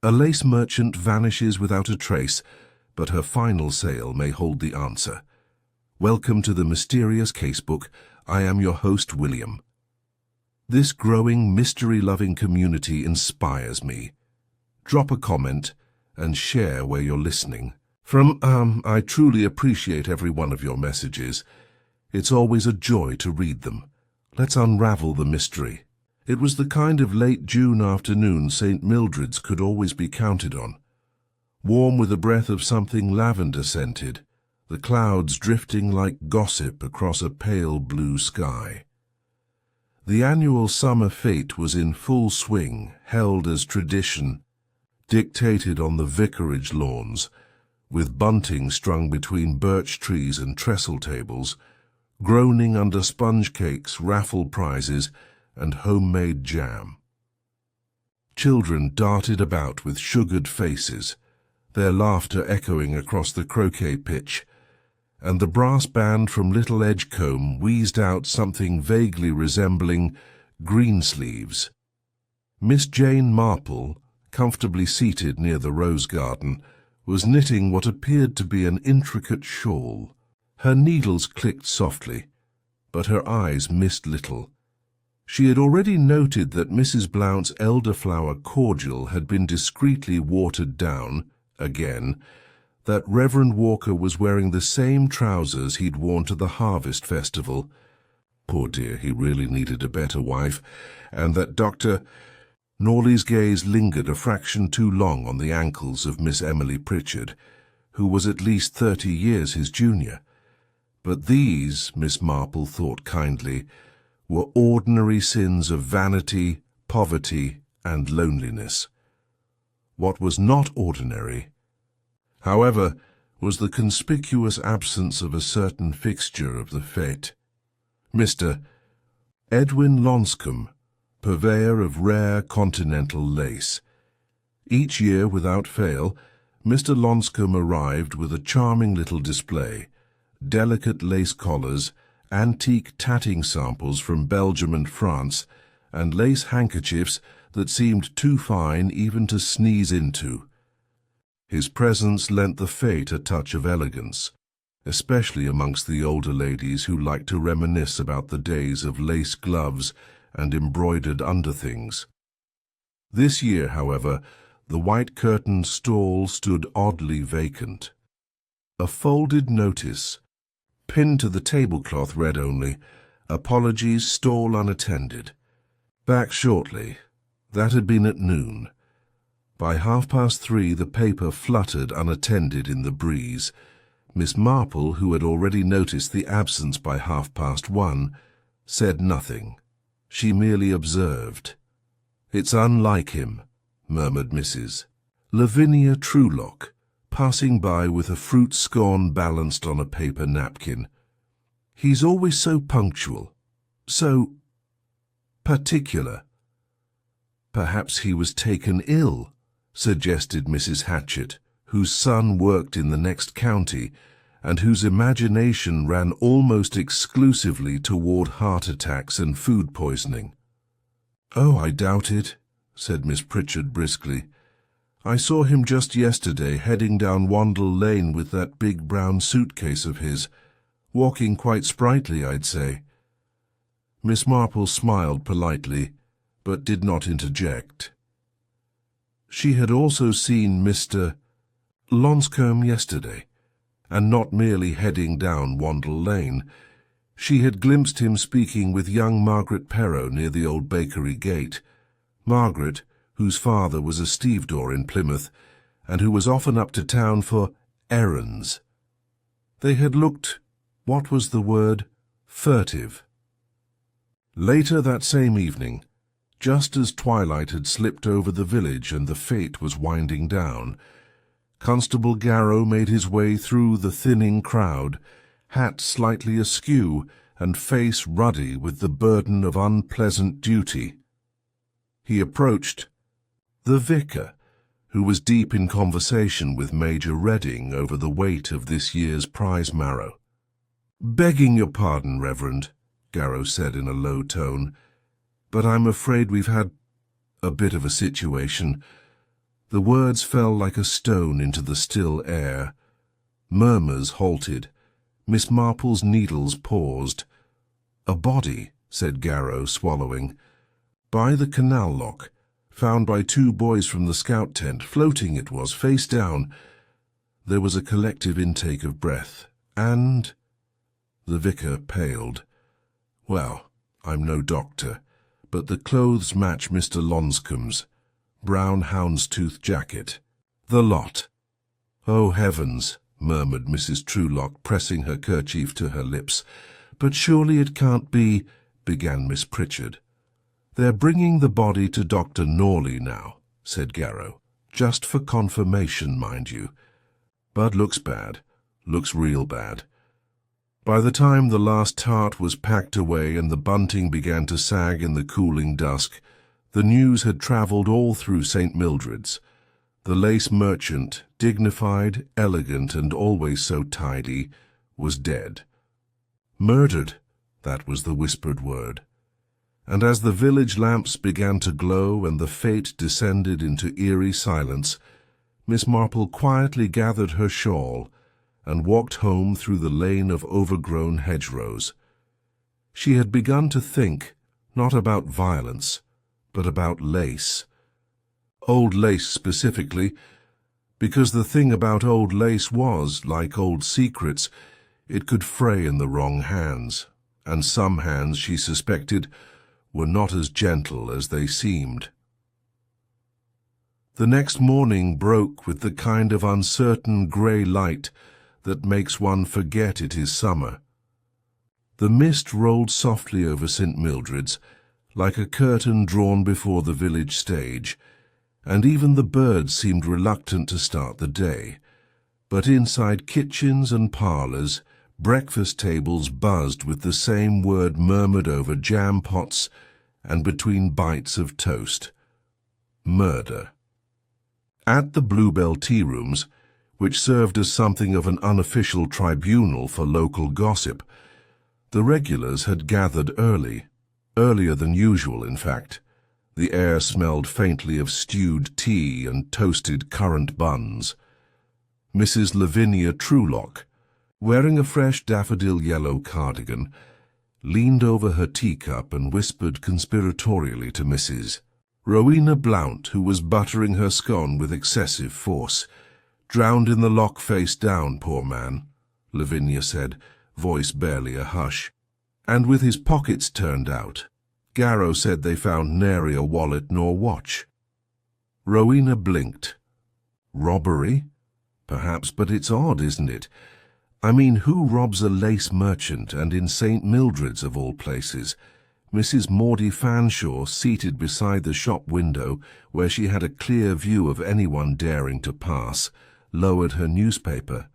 A lace merchant vanishes without a trace, but her final sale may hold the answer. Welcome to the Mysterious Casebook. I am your host, William. This growing, mystery-loving community inspires me. Drop a comment and share where you're listening. I truly appreciate every one of your messages. It's always a joy to read them. Let's unravel the mystery. It was the kind of late June afternoon St. Mildred's could always be counted on. Warm with a breath of something lavender-scented, the clouds drifting like gossip across a pale blue sky. The annual summer fete was in full swing, held as tradition, dictated on the vicarage lawns, with bunting strung between birch trees and trestle tables, groaning under sponge cakes, raffle prizes, and homemade jam. Children darted about with sugared faces, their laughter echoing across the croquet pitch, and the brass band from Little Edgecombe wheezed out something vaguely resembling Greensleeves. Miss Jane Marple, comfortably seated near the rose garden, was knitting what appeared to be an intricate shawl. Her needles clicked softly, but her eyes missed little. She had already noted that Mrs. Blount's elderflower cordial had been discreetly watered down, again, that Reverend Walker was wearing the same trousers he'd worn to the Harvest Festival. Poor dear, he really needed a better wife, and that Dr. Norley's gaze lingered a fraction too long on the ankles of Miss Emily Pritchard, who was at least 30 years his junior. But these, Miss Marple thought kindly, were ordinary sins of vanity, poverty, and loneliness. What was not ordinary, however, was the conspicuous absence of a certain fixture of the fete. Mr. Edwin Lonscombe, purveyor of rare continental lace. Each year, without fail, Mr. Lonscombe arrived with a charming little display, delicate lace collars, antique tatting samples from Belgium and France, and lace handkerchiefs that seemed too fine even to sneeze into. His presence lent the fete a touch of elegance, especially amongst the older ladies who liked to reminisce about the days of lace gloves and embroidered underthings. This year, however, the white-curtained stall stood oddly vacant. A folded notice, pinned to the tablecloth, read only, "Apologies, stall unattended. Back shortly." That had been at noon. By 3:30 the paper fluttered unattended in the breeze. Miss Marple, who had already noticed the absence by 1:30, said nothing. She merely observed. "It's unlike him," murmured Mrs. Lavinia Truelock, passing by with a fruit scone balanced on a paper napkin. "He's always so punctual, so particular." "Perhaps he was taken ill," suggested Mrs. Hatchett, whose son worked in the next county, and whose imagination ran almost exclusively toward heart attacks and food poisoning. "Oh, I doubt it," said Miss Pritchard briskly. "I saw him just yesterday heading down Wandle Lane with that big brown suitcase of his, walking quite sprightly, I'd say." Miss Marple smiled politely, but did not interject. She had also seen Mr. Lonscombe yesterday, and not merely heading down Wandle Lane. She had glimpsed him speaking with young Margaret Perrow near the old bakery gate. Margaret, whose father was a stevedore in Plymouth, and who was often up to town for errands. They had looked, what was the word, furtive. Later that same evening, just as twilight had slipped over the village and the fete was winding down, Constable Garrow made his way through the thinning crowd, hat slightly askew and face ruddy with the burden of unpleasant duty. He approached the vicar, who was deep in conversation with Major Redding over the weight of this year's prize marrow. "Begging your pardon, Reverend," Garrow said in a low tone, "but I'm afraid we've had a bit of a situation. The words fell like a stone into the still air. Murmurs halted. Miss Marple's needles paused. "A body," said Garrow, swallowing. "By the canal lock, found by 2 boys from the scout tent, floating it was, face down." There was a collective intake of breath. "And—" The vicar paled. "Well, I'm no doctor, but the clothes match Mr. Lonscombe's. Brown houndstooth jacket. The lot." "Oh, heavens," murmured Mrs. Truelock, pressing her kerchief to her lips. "But surely it can't be—" began Miss Pritchard. "They're bringing the body to Dr. Norley now," said Garrow. "Just for confirmation, mind you. But looks bad. Looks real bad." By the time the last tart was packed away and the bunting began to sag in the cooling dusk, the news had travelled all through St. Mildred's. The lace merchant, dignified, elegant, and always so tidy, was dead. Murdered, that was the whispered word. And as the village lamps began to glow and the fate descended into eerie silence, Miss Marple quietly gathered her shawl and walked home through the lane of overgrown hedgerows. She had begun to think, not about violence, but about lace. Old lace specifically, because the thing about old lace was, like old secrets, it could fray in the wrong hands, and some hands, she suspected, were not as gentle as they seemed. The next morning broke with the kind of uncertain grey light that makes one forget it is summer. The mist rolled softly over St. Mildred's, like a curtain drawn before the village stage, and even the birds seemed reluctant to start the day. But inside kitchens and parlours, breakfast tables buzzed with the same word murmured over jam pots and between bites of toast: murder. At the Bluebell tea rooms, which served as something of an unofficial tribunal for local gossip, the regulars had gathered earlier than usual, in fact. The air smelled faintly of stewed tea and toasted currant buns. Mrs. Lavinia Truelock, wearing a fresh daffodil-yellow cardigan, leaned over her teacup and whispered conspiratorially to Mrs. Rowena Blount, who was buttering her scone with excessive force. "Drowned in the lock face down, poor man," Lavinia said, voice barely a hush. "And with his pockets turned out. Garrow said they found nary a wallet nor watch." Rowena blinked. "Robbery? Perhaps, but it's odd, isn't it? I mean, who robs a lace merchant, and in St. Mildred's of all places?" Mrs. Maudie Fanshawe, seated beside the shop window, where she had a clear view of anyone daring to pass, lowered her newspaper.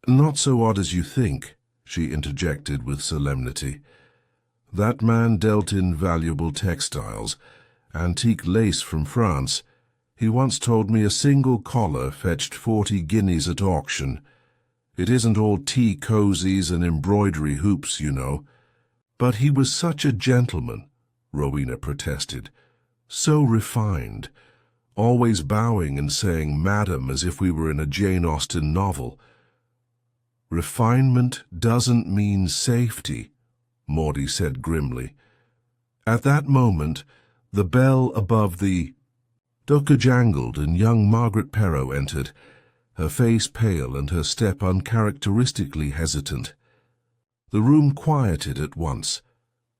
"Not so odd as you think," she interjected with solemnity. "That man dealt in valuable textiles, antique lace from France. He once told me a single collar fetched 40 guineas at auction. It isn't all tea cozies and embroidery hoops, you know." "But he was such a gentleman," Rowena protested. "So refined, always bowing and saying madam as if we were in a Jane Austen novel." "Refinement doesn't mean safety," Maudie said grimly. At that moment, the bell above the Doka jangled and young Margaret Perrow entered, her face pale and her step uncharacteristically hesitant. The room quieted at once.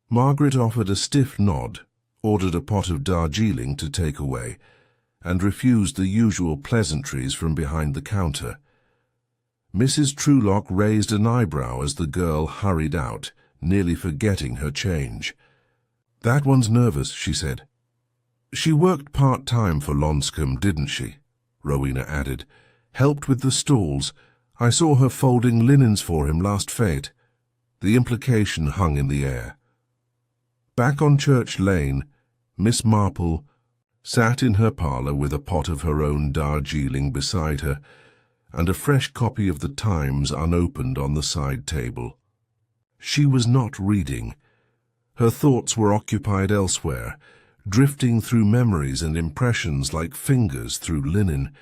Margaret offered a stiff nod, ordered a pot of Darjeeling to take away, and refused the usual pleasantries from behind the counter. Mrs. Truelock raised an eyebrow as the girl hurried out, nearly forgetting her change. "That one's nervous," she said. "She worked part-time for Lonscombe, didn't she?" Rowena added. "Helped with the stalls. I saw her folding linens for him last fete." The implication hung in the air. Back on Church Lane, Miss Marple sat in her parlour with a pot of her own Darjeeling beside her, and a fresh copy of the Times unopened on the side table. She was not reading. Her thoughts were occupied elsewhere, drifting through memories and impressions like fingers through linen.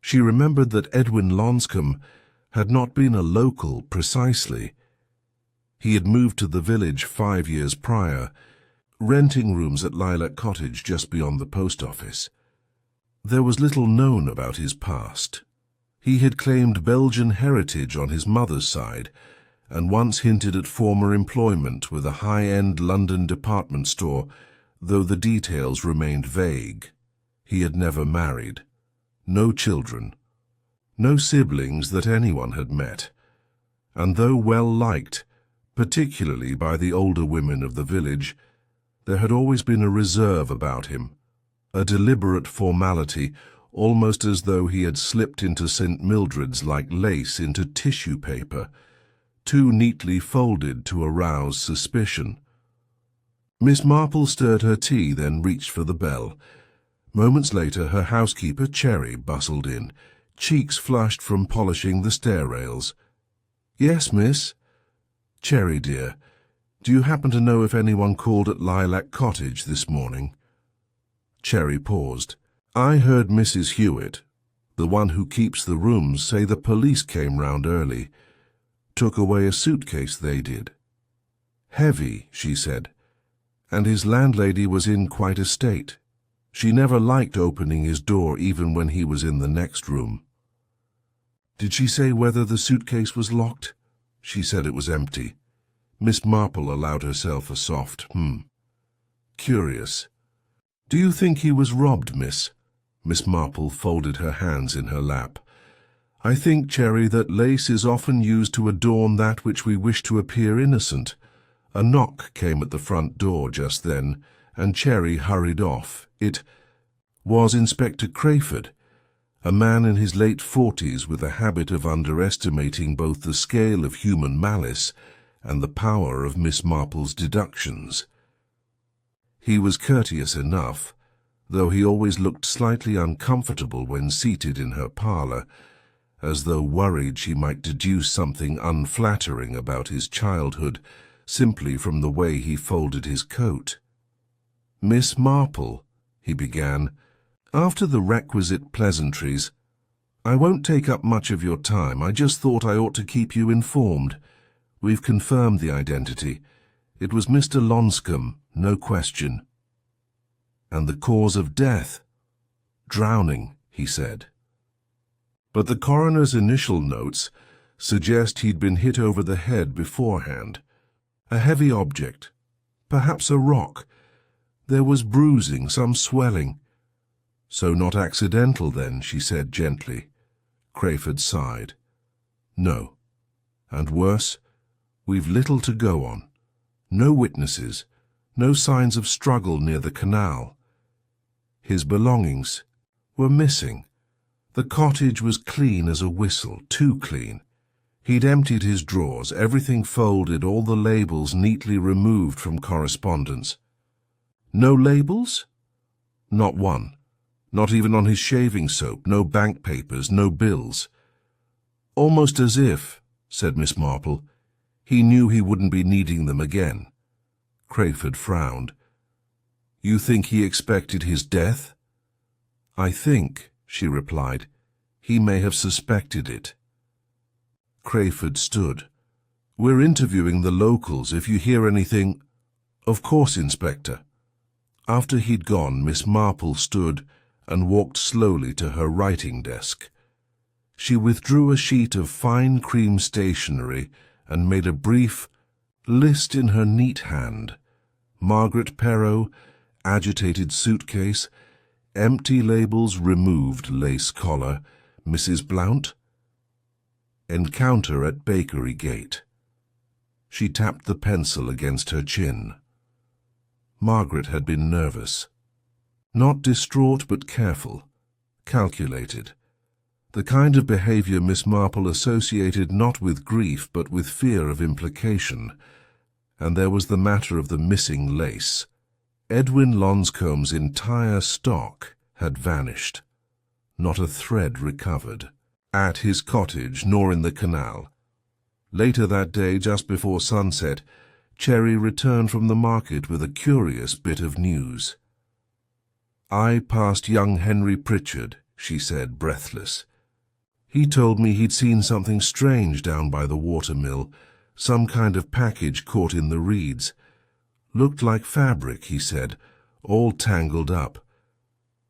She remembered that Edwin Lonscombe had not been a local precisely. He had moved to the village 5 years prior, renting rooms at Lilac Cottage just beyond the post office. There was little known about his past. He had claimed Belgian heritage on his mother's side, and once hinted at former employment with a high-end London department store, though the details remained vague. He had never married. No children. No siblings that anyone had met. And though well liked, particularly by the older women of the village, there had always been a reserve about him, a deliberate formality, almost as though he had slipped into St. Mildred's like lace into tissue paper, too neatly folded to arouse suspicion. Miss Marple stirred her tea, then reached for the bell. Moments later, her housekeeper, Cherry, bustled in, cheeks flushed from polishing the stair rails. "Yes, miss?" "Cherry, dear, do you happen to know if anyone called at Lilac Cottage this morning?" Cherry paused. "I heard Mrs. Hewitt, the one who keeps the rooms, say the police came round early. Took away a suitcase, they did. Heavy, she said, and his landlady was in quite a state. She never liked opening his door even when he was in the next room." "Did she say whether the suitcase was locked?" "She said it was empty." Miss Marple allowed herself a soft "Curious. Do you think he was robbed, miss?" Miss Marple folded her hands in her lap. "I think, Cherry, that lace is often used to adorn that which we wish to appear innocent." A knock came at the front door just then, and Cherry hurried off. It was Inspector Crayford, a man in his late 40s with a habit of underestimating both the scale of human malice and the power of Miss Marple's deductions. He was courteous enough, though he always looked slightly uncomfortable when seated in her parlour, as though worried she might deduce something unflattering about his childhood simply from the way he folded his coat. "Miss Marple," he began, after the requisite pleasantries, "I won't take up much of your time. I just thought I ought to keep you informed. We've confirmed the identity. It was Mr. Lonscombe, no question." "And the cause of death?" "Drowning," he said. "But the coroner's initial notes suggest he'd been hit over the head beforehand. A heavy object, perhaps a rock. There was bruising, some swelling." "So not accidental, then," she said gently. Crayford sighed. "No. And worse, we've little to go on. No witnesses, no signs of struggle near the canal. His belongings were missing. The cottage was clean as a whistle, too clean. He'd emptied his drawers, everything folded, all the labels neatly removed from correspondence." "No labels?" "Not one. Not even on his shaving soap, no bank papers, no bills." "Almost as if," said Miss Marple, "he knew he wouldn't be needing them again." Crayford frowned. "You think he expected his death?" "I think," she replied, "he may have suspected it." Crayford stood. "We're interviewing the locals. If you hear anything—" "Of course, Inspector." After he'd gone, Miss Marple stood and walked slowly to her writing desk. She withdrew a sheet of fine cream stationery and made a brief list in her neat hand. Margaret Perrot, agitated suitcase, empty labels, removed lace collar, Mrs. Blount, encounter at bakery gate. She tapped the pencil against her chin. Margaret had been nervous. Not distraught, but careful, calculated. The kind of behaviour Miss Marple associated not with grief but with fear of implication. And there was the matter of the missing lace. Edwin Lonscombe's entire stock had vanished. Not a thread recovered, at his cottage nor in the canal. Later that day, just before sunset, Cherry returned from the market with a curious bit of news. "I passed young Henry Pritchard," she said, breathless. "He told me he'd seen something strange down by the watermill, some kind of package caught in the reeds. Looked like fabric," he said, "all tangled up."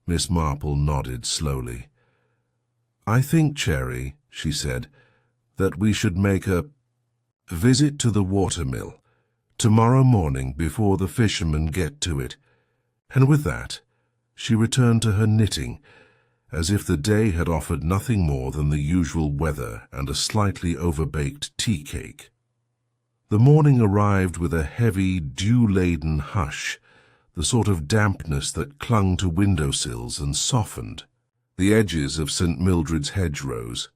Miss Marple nodded slowly. "I think, Cherry," she said, "that we should make a visit to the watermill tomorrow morning before the fishermen get to it." And with that, she returned to her knitting, as if the day had offered nothing more than the usual weather and a slightly overbaked tea cake. The morning arrived with a heavy, dew-laden hush, the sort of dampness that clung to windowsills and softened the edges of St. Mildred's hedgerows.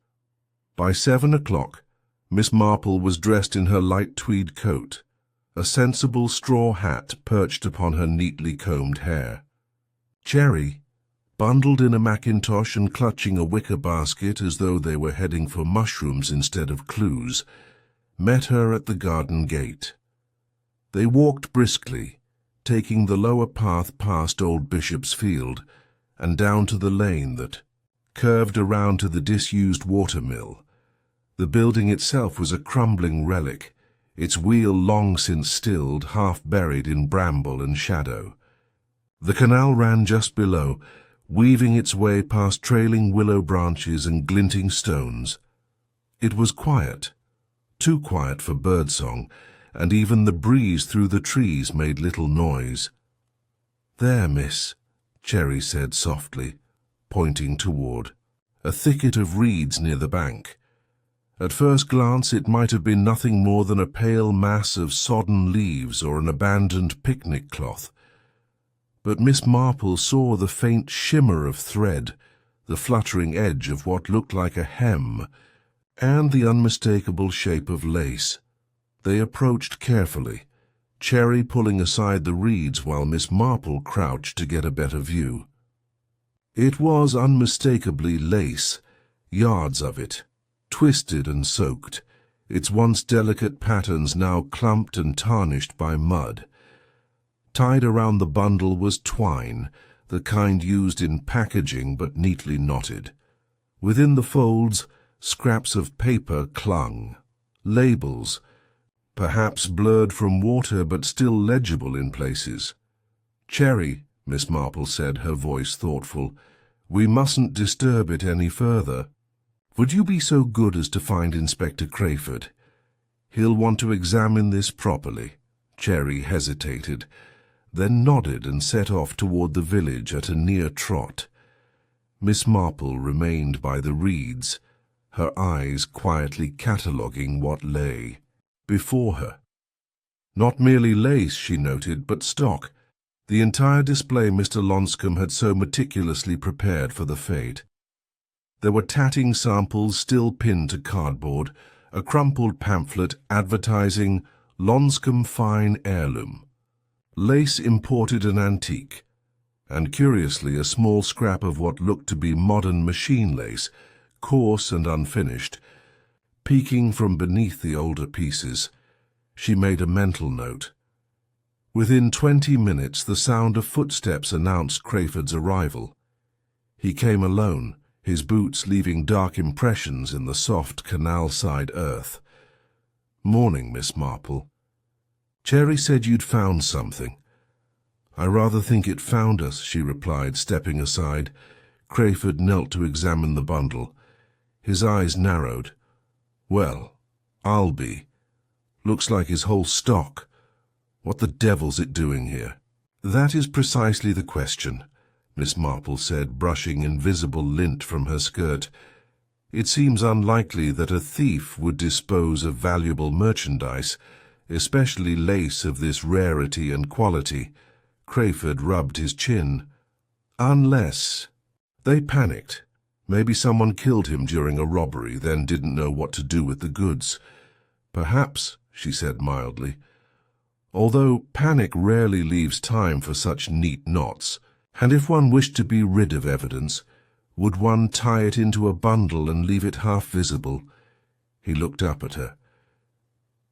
By 7 o'clock, Miss Marple was dressed in her light tweed coat, a sensible straw hat perched upon her neatly combed hair. Cherry, bundled in a mackintosh and clutching a wicker basket as though they were heading for mushrooms instead of clues, met her at the garden gate. They walked briskly, taking the lower path past Old Bishop's Field and down to the lane that curved around to the disused watermill. The building itself was a crumbling relic, its wheel long since stilled, half buried in bramble and shadow. The canal ran just below, weaving its way past trailing willow branches and glinting stones. It was quiet, too quiet for birdsong, and even the breeze through the trees made little noise. "There, miss," Cherry said softly, pointing toward a thicket of reeds near the bank. At first glance it might have been nothing more than a pale mass of sodden leaves or an abandoned picnic cloth. But Miss Marple saw the faint shimmer of thread, the fluttering edge of what looked like a hem, and the unmistakable shape of lace. They approached carefully, Cherry pulling aside the reeds while Miss Marple crouched to get a better view. It was unmistakably lace, yards of it, twisted and soaked, its once delicate patterns now clumped and tarnished by mud. Tied around the bundle was twine, the kind used in packaging but neatly knotted. Within the folds, scraps of paper clung, labels, perhaps blurred from water but still legible in places. "Cherry," Miss Marple said, her voice thoughtful, "we mustn't disturb it any further. Would you be so good as to find Inspector Crayford? He'll want to examine this properly." Cherry hesitated, then nodded and set off toward the village at a near trot. Miss Marple remained by the reeds, her eyes quietly cataloguing what lay before her. Not merely lace, she noted, but stock, the entire display Mr. Lonscombe had so meticulously prepared for the fete. There were tatting samples still pinned to cardboard, a crumpled pamphlet advertising Lonscombe Fine Heirloom, lace imported and antique, and curiously a small scrap of what looked to be modern machine lace, coarse and unfinished, peeking from beneath the older pieces. She made a mental note. Within 20 minutes the sound of footsteps announced Crayford's arrival. He came alone, his boots leaving dark impressions in the soft canal-side earth. "Morning, Miss Marple. Cherry said you'd found something." "I rather think it found us," she replied, stepping aside. Crayford knelt to examine the bundle. His eyes narrowed. "Well, I'll be. Looks like his whole stock. What the devil's it doing here?" "That is precisely the question," Miss Marple said, brushing invisible lint from her skirt. "It seems unlikely that a thief would dispose of valuable merchandise, especially lace of this rarity and quality." Crayford rubbed his chin. "Unless they panicked. Maybe someone killed him during a robbery, then didn't know what to do with the goods." "Perhaps," she said mildly, "although panic rarely leaves time for such neat knots. And if one wished to be rid of evidence, would one tie it into a bundle and leave it half visible?" He looked up at her.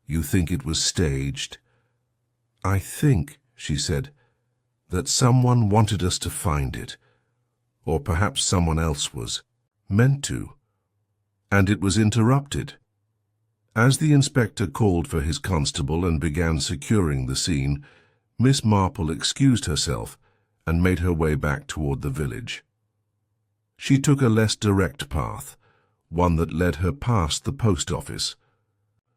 "You think it was staged?" "I think," she said, that someone wanted us to find it, or perhaps someone else was meant to, and it was interrupted. As the inspector called for his constable and began securing the scene, Miss Marple excused herself and made her way back toward the village. She took a less direct path, one that led her past the post office,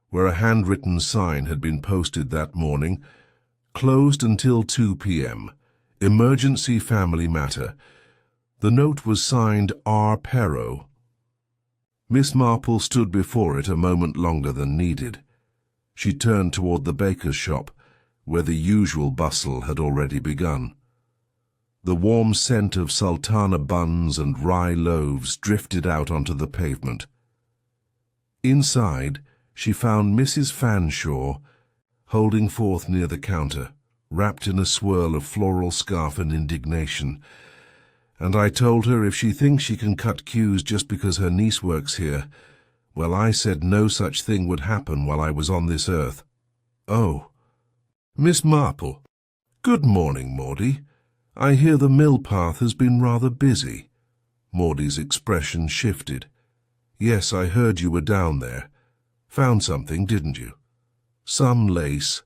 where a handwritten sign had been posted that morning, "Closed until 2 p.m. Emergency family matter." The note was signed R. Poirot. Miss Marple stood before it a moment longer than needed. She turned toward the baker's shop, where the usual bustle had already begun. The warm scent of sultana buns and rye loaves drifted out onto the pavement. Inside, she found Mrs. Fanshawe holding forth near the counter, wrapped in a swirl of floral scarf and indignation. "And I told her if she thinks she can cut queues just because her niece works here, well, I said no such thing would happen while I was on this earth." "Oh, Miss Marple. Good morning, Maudie. I hear the mill path has been rather busy." Maudie's expression shifted. "Yes, I heard you were down there. Found something, didn't you?" "Some lace.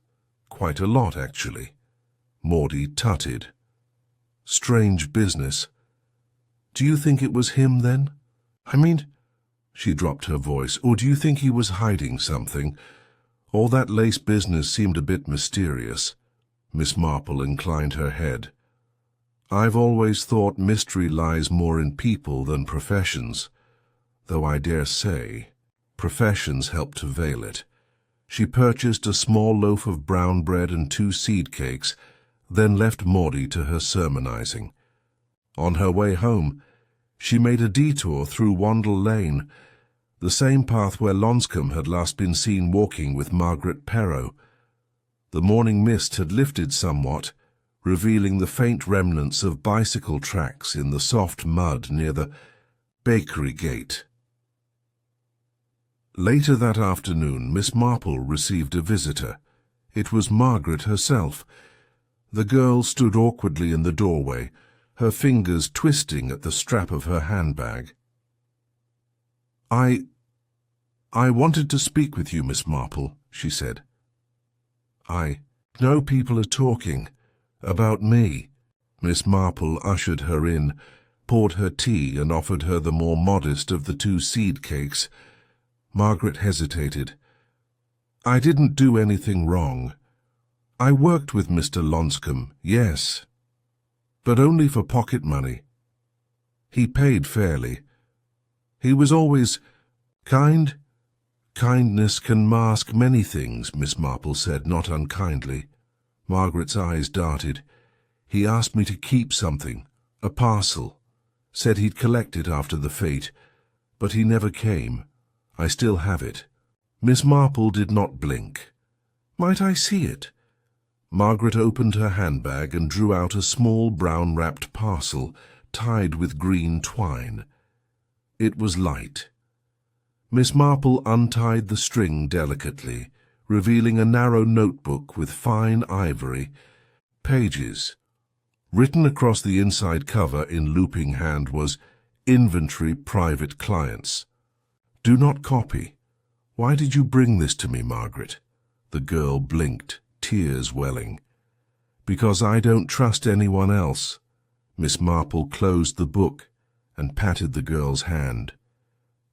Quite a lot, actually." Maudie tutted. "Strange business. Do you think it was him, then? I mean," she dropped her voice, "or do you think he was hiding something? All that lace business seemed a bit mysterious." Miss Marple inclined her head. "I've always thought mystery lies more in people than professions, though I dare say professions help to veil it." She purchased a small loaf of brown bread and 2 seed cakes, then left Maudie to her sermonizing. On her way home, she made a detour through Wandle Lane, the same path where Lonscombe had last been seen walking with Margaret Perrot. The morning mist had lifted somewhat, revealing the faint remnants of bicycle tracks in the soft mud near the bakery gate. Later that afternoon, Miss Marple received a visitor. It was Margaret herself. The girl stood awkwardly in the doorway, her fingers twisting at the strap of her handbag. I wanted to speak with you, Miss Marple," she said. "I know people are talking about me." Miss Marple ushered her in, poured her tea and offered her the more modest of the 2 seed cakes. Margaret hesitated. "I didn't do anything wrong. I worked with Mr. Lonscombe, yes, but only for pocket money. He paid fairly. He was always kind." "Kindness can mask many things," Miss Marple said, not unkindly. Margaret's eyes darted. "He asked me to keep something, a parcel. Said he'd collect it after the fete, but he never came. I still have it." Miss Marple did not blink. "Might I see it?" Margaret opened her handbag and drew out a small brown-wrapped parcel tied with green twine. It was light. Miss Marple untied the string delicately, revealing a narrow notebook with fine ivory pages. Written across the inside cover in looping hand was "Inventory Private Clients." "Do not copy. Why did you bring this to me, Margaret?" The girl blinked, tears welling. "Because I don't trust anyone else." Miss Marple closed the book and patted the girl's hand.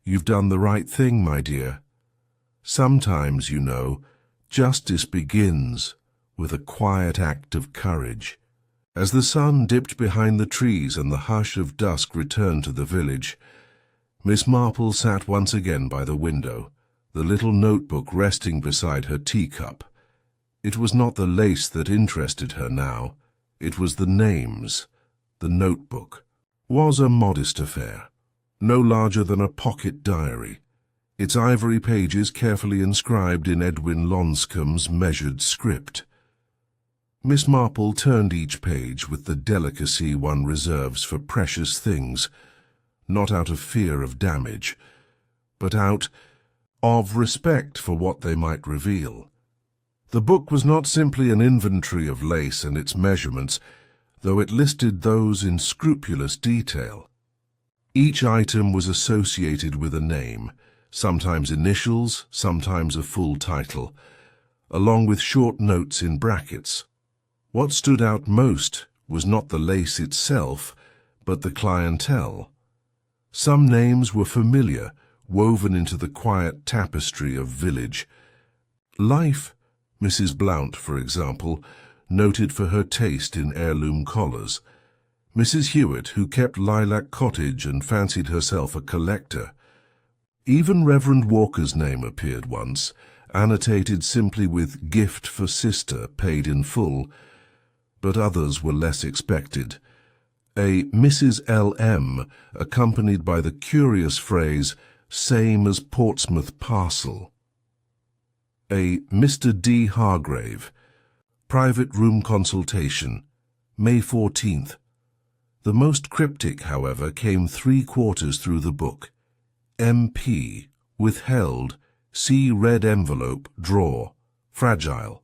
"You've done the right thing, my dear. Sometimes, you know, justice begins with a quiet act of courage." As the sun dipped behind the trees and the hush of dusk returned to the village, Miss Marple sat once again by the window, the little notebook resting beside her teacup. It was not the lace that interested her now. It was the names. The notebook was a modest affair, no larger than a pocket diary, its ivory pages carefully inscribed in Edwin Lonscombe's measured script. Miss Marple turned each page with the delicacy one reserves for precious things, not out of fear of damage, but out of respect for what they might reveal. The book was not simply an inventory of lace and its measurements. though it listed those in scrupulous detail. Each item was associated with a name, sometimes initials, sometimes a full title, along with short notes in brackets. What stood out most was not the lace itself, but the clientele. Some names were familiar, woven into the quiet tapestry of village life. Mrs. Blount, for example, noted for her taste in heirloom collars. Mrs. Hewitt, who kept Lilac Cottage and fancied herself a collector. Even Reverend Walker's name appeared once, annotated simply with "gift for sister, paid in full," but others were less expected. A Mrs. L.M., accompanied by the curious phrase, "same as Portsmouth parcel." A Mr. D. Hargrave, private room consultation, May 14th. The most cryptic, however, came 3/4 through the book. M.P. withheld, see red envelope, drawer, fragile.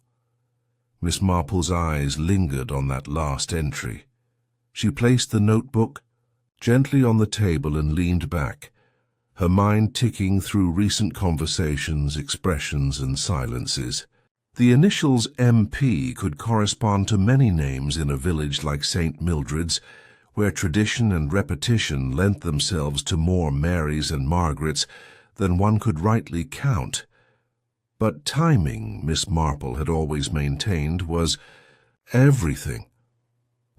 Miss Marple's eyes lingered on that last entry. She placed the notebook gently on the table and leaned back, her mind ticking through recent conversations, expressions, and silences. The initials M.P. could correspond to many names in a village like St. Mildred's, where tradition and repetition lent themselves to more Marys and Margarets than one could rightly count. But timing, Miss Marple had always maintained, was everything.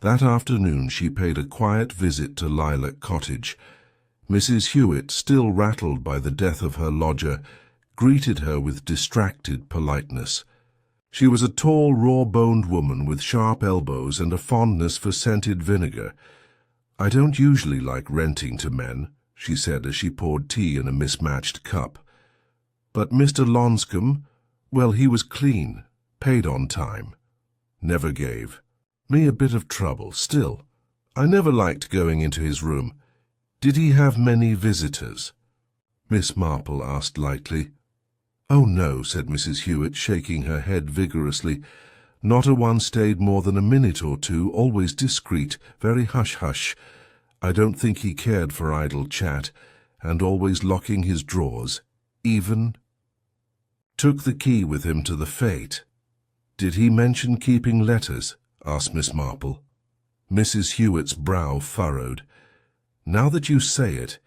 That afternoon she paid a quiet visit to Lilac Cottage. Mrs. Hewitt, still rattled by the death of her lodger, greeted her with distracted politeness. She was a tall, raw-boned woman with sharp elbows and a fondness for scented vinegar. "I don't usually like renting to men," she said as she poured tea in a mismatched cup. "But Mr. Lonscombe, well, he was clean, paid on time. Never gave me a bit of trouble. Still, I never liked going into his room. Did he have many visitors?" Miss Marple asked lightly. "Oh, no," said Mrs. Hewitt, shaking her head vigorously. "Not a one stayed more than a minute or two, always discreet, very hush-hush. I don't think he cared for idle chat, and always locking his drawers, even took the key with him to the fete." "Did he mention keeping letters?" asked Miss Marple. Mrs. Hewitt's brow furrowed. "Now that you say it,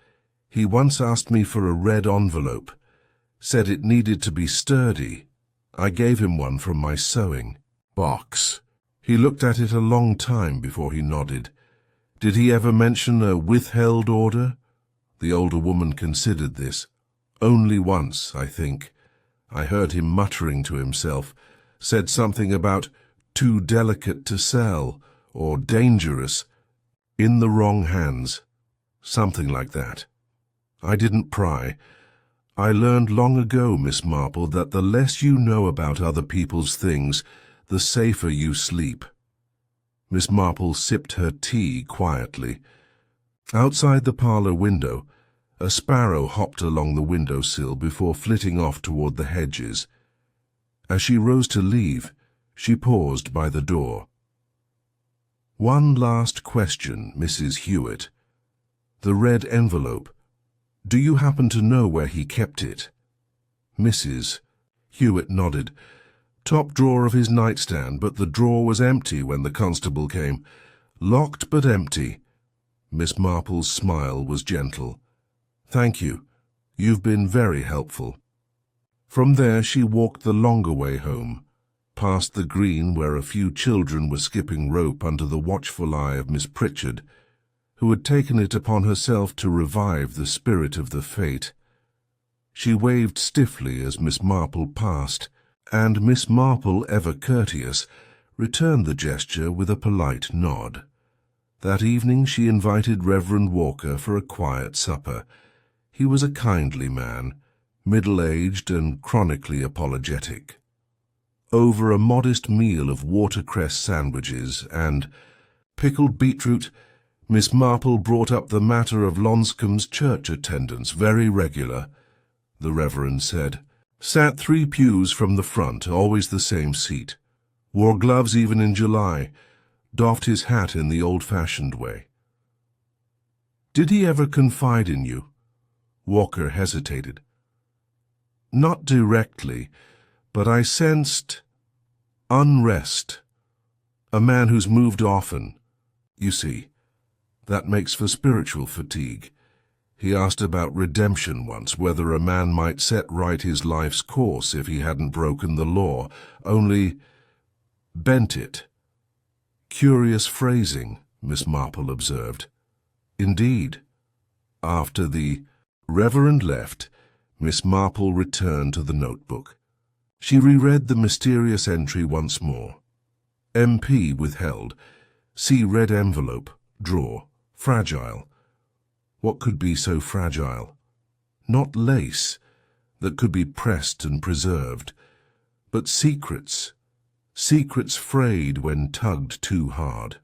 he once asked me for a red envelope. Said it needed to be sturdy. I gave him one from my sewing box. He looked at it a long time before he nodded. Did he ever mention a withheld order?" The older woman considered this. "Only once, I think. I heard him muttering to himself. Said something about too delicate to sell, or dangerous, in the wrong hands. Something like that. I didn't pry. I learned long ago, Miss Marple, that the less you know about other people's things, the safer you sleep." Miss Marple sipped her tea quietly. Outside the parlour window, a sparrow hopped along the window-sill before flitting off toward the hedges. As she rose to leave, she paused by the door. "One last question, Mrs. Hewitt. The red envelope. Do you happen to know where he kept it?" Mrs. Hewitt nodded. "Top drawer of his nightstand, but the drawer was empty when the constable came. Locked but empty." Miss Marple's smile was gentle. "Thank you. You've been very helpful." From there she walked the longer way home, past the green where a few children were skipping rope under the watchful eye of Miss Pritchard, who had taken it upon herself to revive the spirit of the fete. She waved stiffly as Miss Marple passed, and Miss Marple, ever courteous, returned the gesture with a polite nod. That evening she invited Reverend Walker for a quiet supper. He was a kindly man, middle-aged and chronically apologetic. Over a modest meal of watercress sandwiches and pickled beetroot, Miss Marple brought up the matter of Lonscombe's church attendance, very regular, the Reverend said. Sat 3 pews from the front, always the same seat. Wore gloves even in July. doffed his hat in the old-fashioned way. "Did he ever confide in you?" Walker hesitated. "Not directly, but I sensed unrest. A man who's moved often. You see, that makes for spiritual fatigue. He asked about redemption once, whether a man might set right his life's course if he hadn't broken the law, only bent it." "Curious phrasing," Miss Marple observed. "Indeed." After the Reverend left, Miss Marple returned to the notebook. She reread the mysterious entry once more. MP withheld. See red envelope, drawer, fragile. What could be so fragile? Not lace, that could be pressed and preserved, but secrets, secrets frayed when tugged too hard.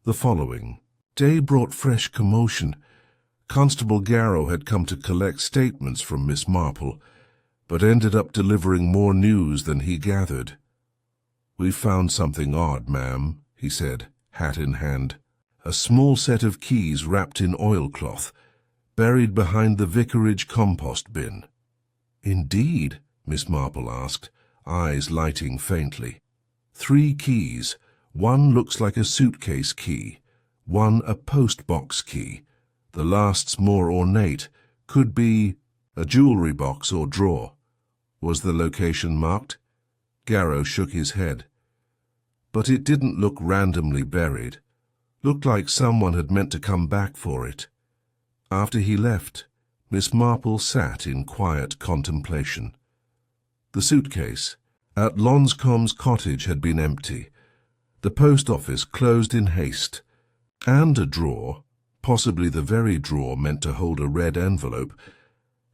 The following day brought fresh commotion. Constable Garrow had come to collect statements from Miss Marple, but ended up delivering more news than he gathered. "We've found something odd, ma'am," he said, hat in hand. "A small set of keys wrapped in oilcloth, buried behind the vicarage compost bin." "Indeed?" Miss Marple asked, eyes lighting faintly. "3 keys. One looks like a suitcase key, one a post-box key. The last's more ornate, could be a jewelry box or drawer." "Was the location marked?" Garrow shook his head. "But it didn't look randomly buried. Looked like someone had meant to come back for it." After he left, Miss Marple sat in quiet contemplation. The suitcase at Lonscombe's cottage had been empty, the post office closed in haste, and a drawer, possibly the very drawer meant to hold a red envelope,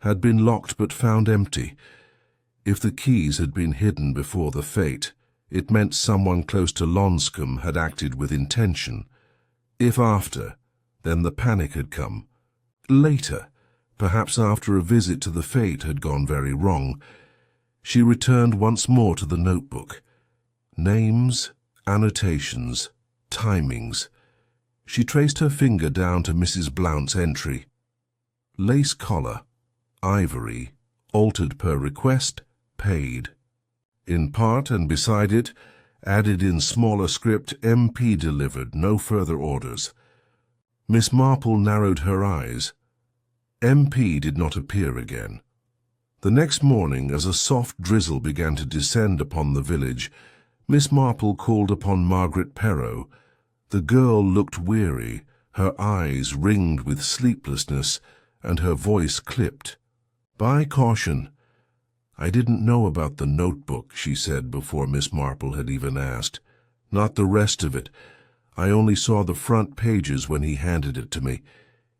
had been locked but found empty. If the keys had been hidden before the fate, it meant someone close to Lonscombe had acted with intention. If after, then the panic had come. Later, perhaps after a visit to the fate had gone very wrong, she returned once more to the notebook. Names, annotations, timings. She traced her finger down to Mrs. Blount's entry. Lace collar, ivory, altered per request, paid. In part and beside it, added in smaller script, MP delivered, no further orders. Miss Marple narrowed her eyes. MP did not appear again. The next morning, as a soft drizzle began to descend upon the village, Miss Marple called upon Margaret Perrot. The girl looked weary, her eyes ringed with sleeplessness, and her voice clipped. "By caution. I didn't know about the notebook," she said before Miss Marple had even asked. "Not the rest of it. I only saw the front pages when he handed it to me.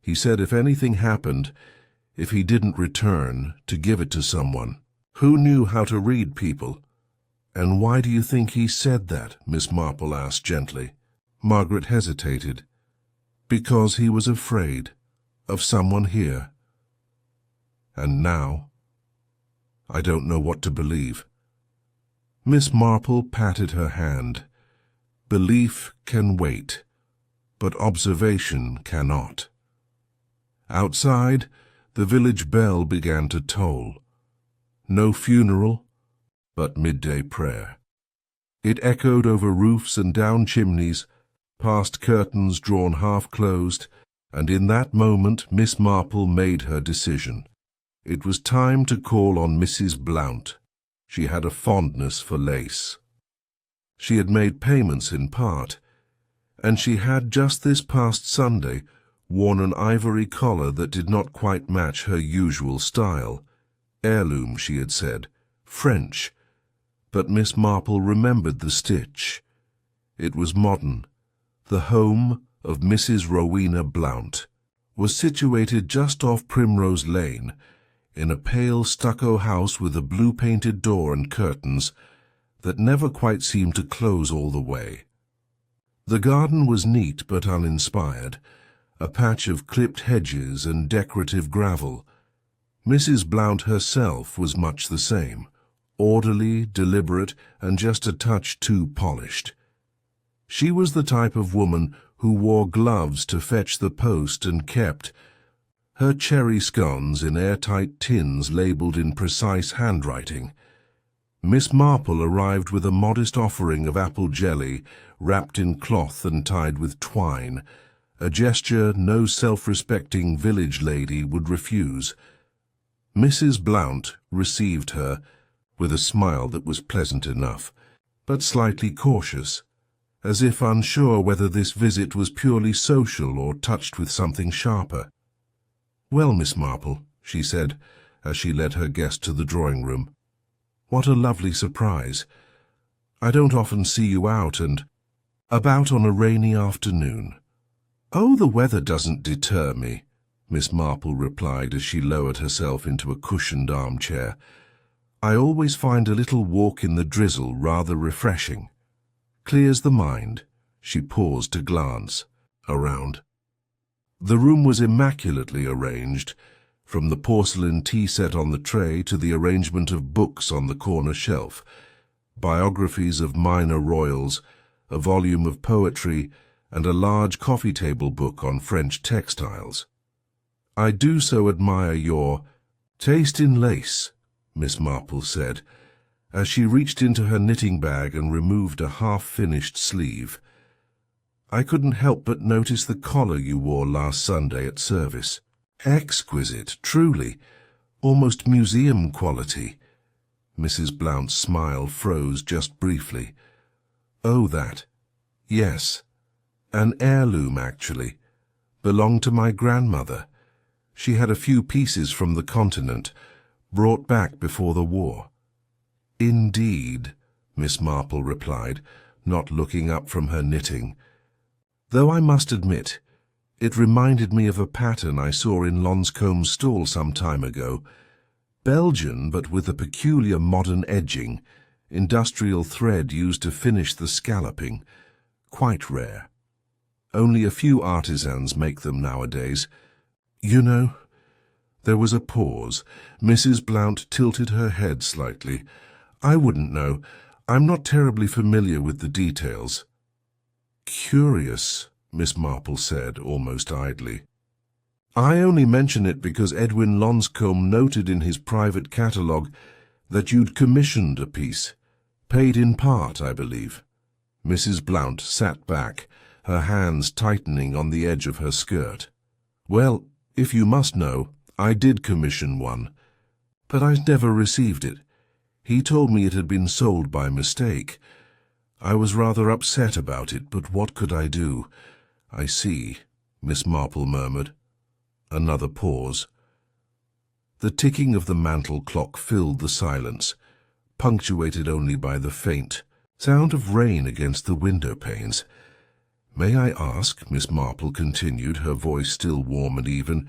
He said if anything happened, if he didn't return, to give it to someone. Who knew how to read people?" "And why do you think he said that?" Miss Marple asked gently. Margaret hesitated. "Because he was afraid of someone here. And now, I don't know what to believe." Miss Marple patted her hand. "Belief can wait, but observation cannot." Outside, the village bell began to toll. No funeral, but midday prayer. It echoed over roofs and down chimneys, past curtains drawn half-closed, and in that moment Miss Marple made her decision. It was time to call on Mrs. Blount. She had a fondness for lace. She had made payments in part, and she had just this past Sunday worn an ivory collar that did not quite match her usual style. Heirloom, she had said, French, but Miss Marple remembered the stitch. It was modern. The home of Mrs. Rowena Blount was situated just off Primrose Lane, in a pale stucco house with a blue-painted door and curtains that never quite seemed to close all the way. The garden was neat but uninspired, a patch of clipped hedges and decorative gravel. Mrs. Blount herself was much the same, orderly, deliberate, and just a touch too polished. She was the type of woman who wore gloves to fetch the post and kept her cherry scones in airtight tins labelled in precise handwriting. Miss Marple arrived with a modest offering of apple jelly wrapped in cloth and tied with twine, a gesture no self-respecting village lady would refuse. Mrs. Blount received her with a smile that was pleasant enough, but slightly cautious, as if unsure whether this visit was purely social or touched with something sharper. "Well, Miss Marple," she said, as she led her guest to the drawing-room, "what a lovely surprise. I don't often see you out and about on a rainy afternoon." "Oh, the weather doesn't deter me," Miss Marple replied as she lowered herself into a cushioned armchair. "I always find a little walk in the drizzle rather refreshing. Clears the mind." She paused to glance around. The room was immaculately arranged, from the porcelain tea set on the tray to the arrangement of books on the corner shelf, biographies of minor royals, a volume of poetry, and a large coffee table book on French textiles. "I do so admire your taste in lace," Miss Marple said, as she reached into her knitting bag and removed a half-finished sleeve. "I couldn't help but notice the collar you wore last Sunday at service. Exquisite, truly, almost museum quality." Mrs. Blount's smile froze just briefly. "Oh, that? Yes. An heirloom, actually. Belonged to my grandmother. She had a few pieces from the continent, brought back before the war." "Indeed," Miss Marple replied, not looking up from her knitting. "Though I must admit, it reminded me of a pattern I saw in Lonscomb's stall some time ago. Belgian, but with a peculiar modern edging, industrial thread used to finish the scalloping. Quite rare. Only a few artisans make them nowadays. You know." There was a pause. Mrs. Blount tilted her head slightly. "I wouldn't know. I'm not terribly familiar with the details." "Curious," Miss Marple said, almost idly. "I only mention it because Edwin Lonscombe noted in his private catalogue that you'd commissioned a piece. Paid in part, I believe." Mrs. Blount sat back, her hands tightening on the edge of her skirt. "Well, if you must know, I did commission one, but I never received it. He told me it had been sold by mistake. I was rather upset about it, but what could I do?" "I see," Miss Marple murmured. Another pause. The ticking of the mantel clock filled the silence, punctuated only by the faint sound of rain against the window panes. "May I ask," Miss Marple continued, her voice still warm and even,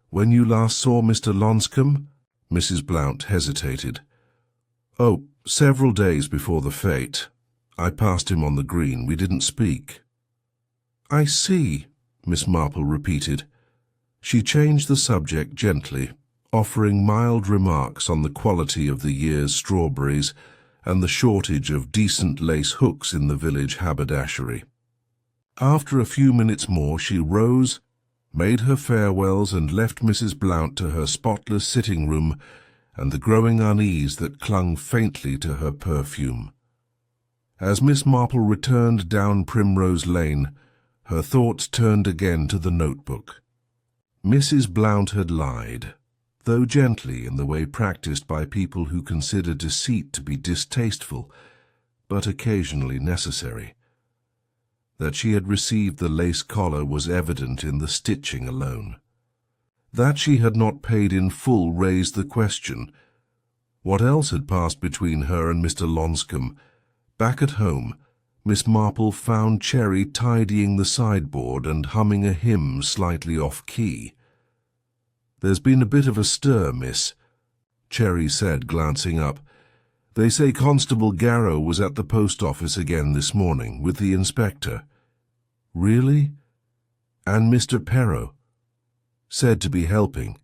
"when you last saw Mr. Lonscombe?" Mrs. Blount hesitated. "Oh, several days before the fete. I passed him on the green. We didn't speak." "I see," Miss Marple repeated. She changed the subject gently, offering mild remarks on the quality of the year's strawberries and the shortage of decent lace hooks in the village haberdashery. After a few minutes more she rose, made her farewells, and left Mrs. Blount to her spotless sitting-room and the growing unease that clung faintly to her perfume. As Miss Marple returned down Primrose Lane, her thoughts turned again to the notebook. Mrs. Blount had lied, though gently in the way practiced by people who consider deceit to be distasteful, but occasionally necessary. That she had received the lace collar was evident in the stitching alone. That she had not paid in full raised the question. What else had passed between her and Mr. Lonscombe? Back at home, Miss Marple found Cherry tidying the sideboard and humming a hymn slightly off-key. "There's been a bit of a stir, miss," Cherry said, glancing up. "They say Constable Garrow was at the post office again this morning with the inspector." "Really?" "And Mr. Poirot. Said to be helping,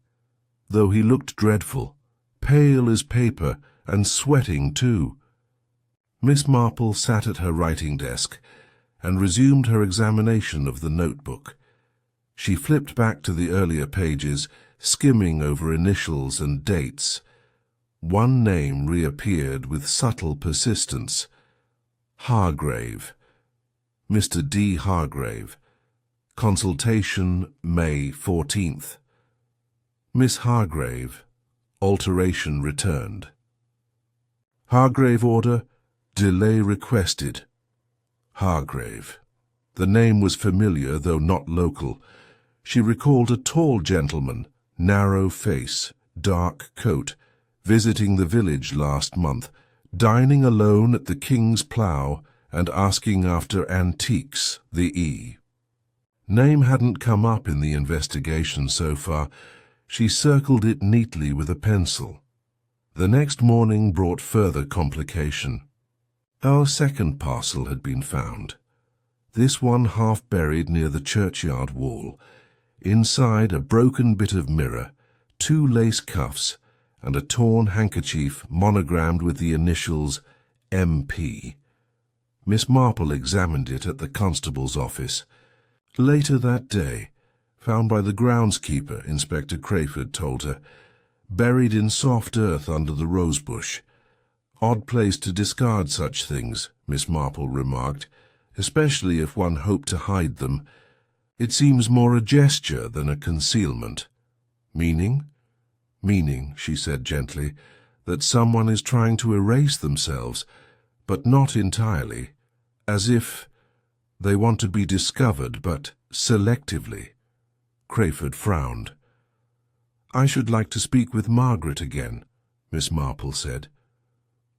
though he looked dreadful, pale as paper, and sweating too." Miss Marple sat at her writing desk, and resumed her examination of the notebook. She flipped back to the earlier pages, skimming over initials and dates. One name reappeared with subtle persistence. Hargrave. Mr. D. Hargrave. Consultation, May 14th. Miss Hargrave. Alteration returned. Hargrave order. Delay requested. Hargrave. The name was familiar, though not local. She recalled a tall gentleman, narrow face, dark coat, visiting the village last month, dining alone at the King's Plough and asking after antiques, the E. Name hadn't come up in the investigation so far. She circled it neatly with a pencil. The next morning brought further complication. Our second parcel had been found. This one half buried near the churchyard wall. Inside, a broken bit of mirror, 2 lace cuffs, and a torn handkerchief monogrammed with the initials MP. Miss Marple examined it at the constable's office. Later that day, found by the groundskeeper, Inspector Crayford told her, buried in soft earth under the rosebush. Odd place to discard such things, Miss Marple remarked, especially if one hoped to hide them. It seems more a gesture than a concealment. Meaning? Meaning, she said gently, that someone is trying to erase themselves, but not entirely, as if they want to be discovered, but selectively. Crayford frowned. I should like to speak with Margaret again, Miss Marple said.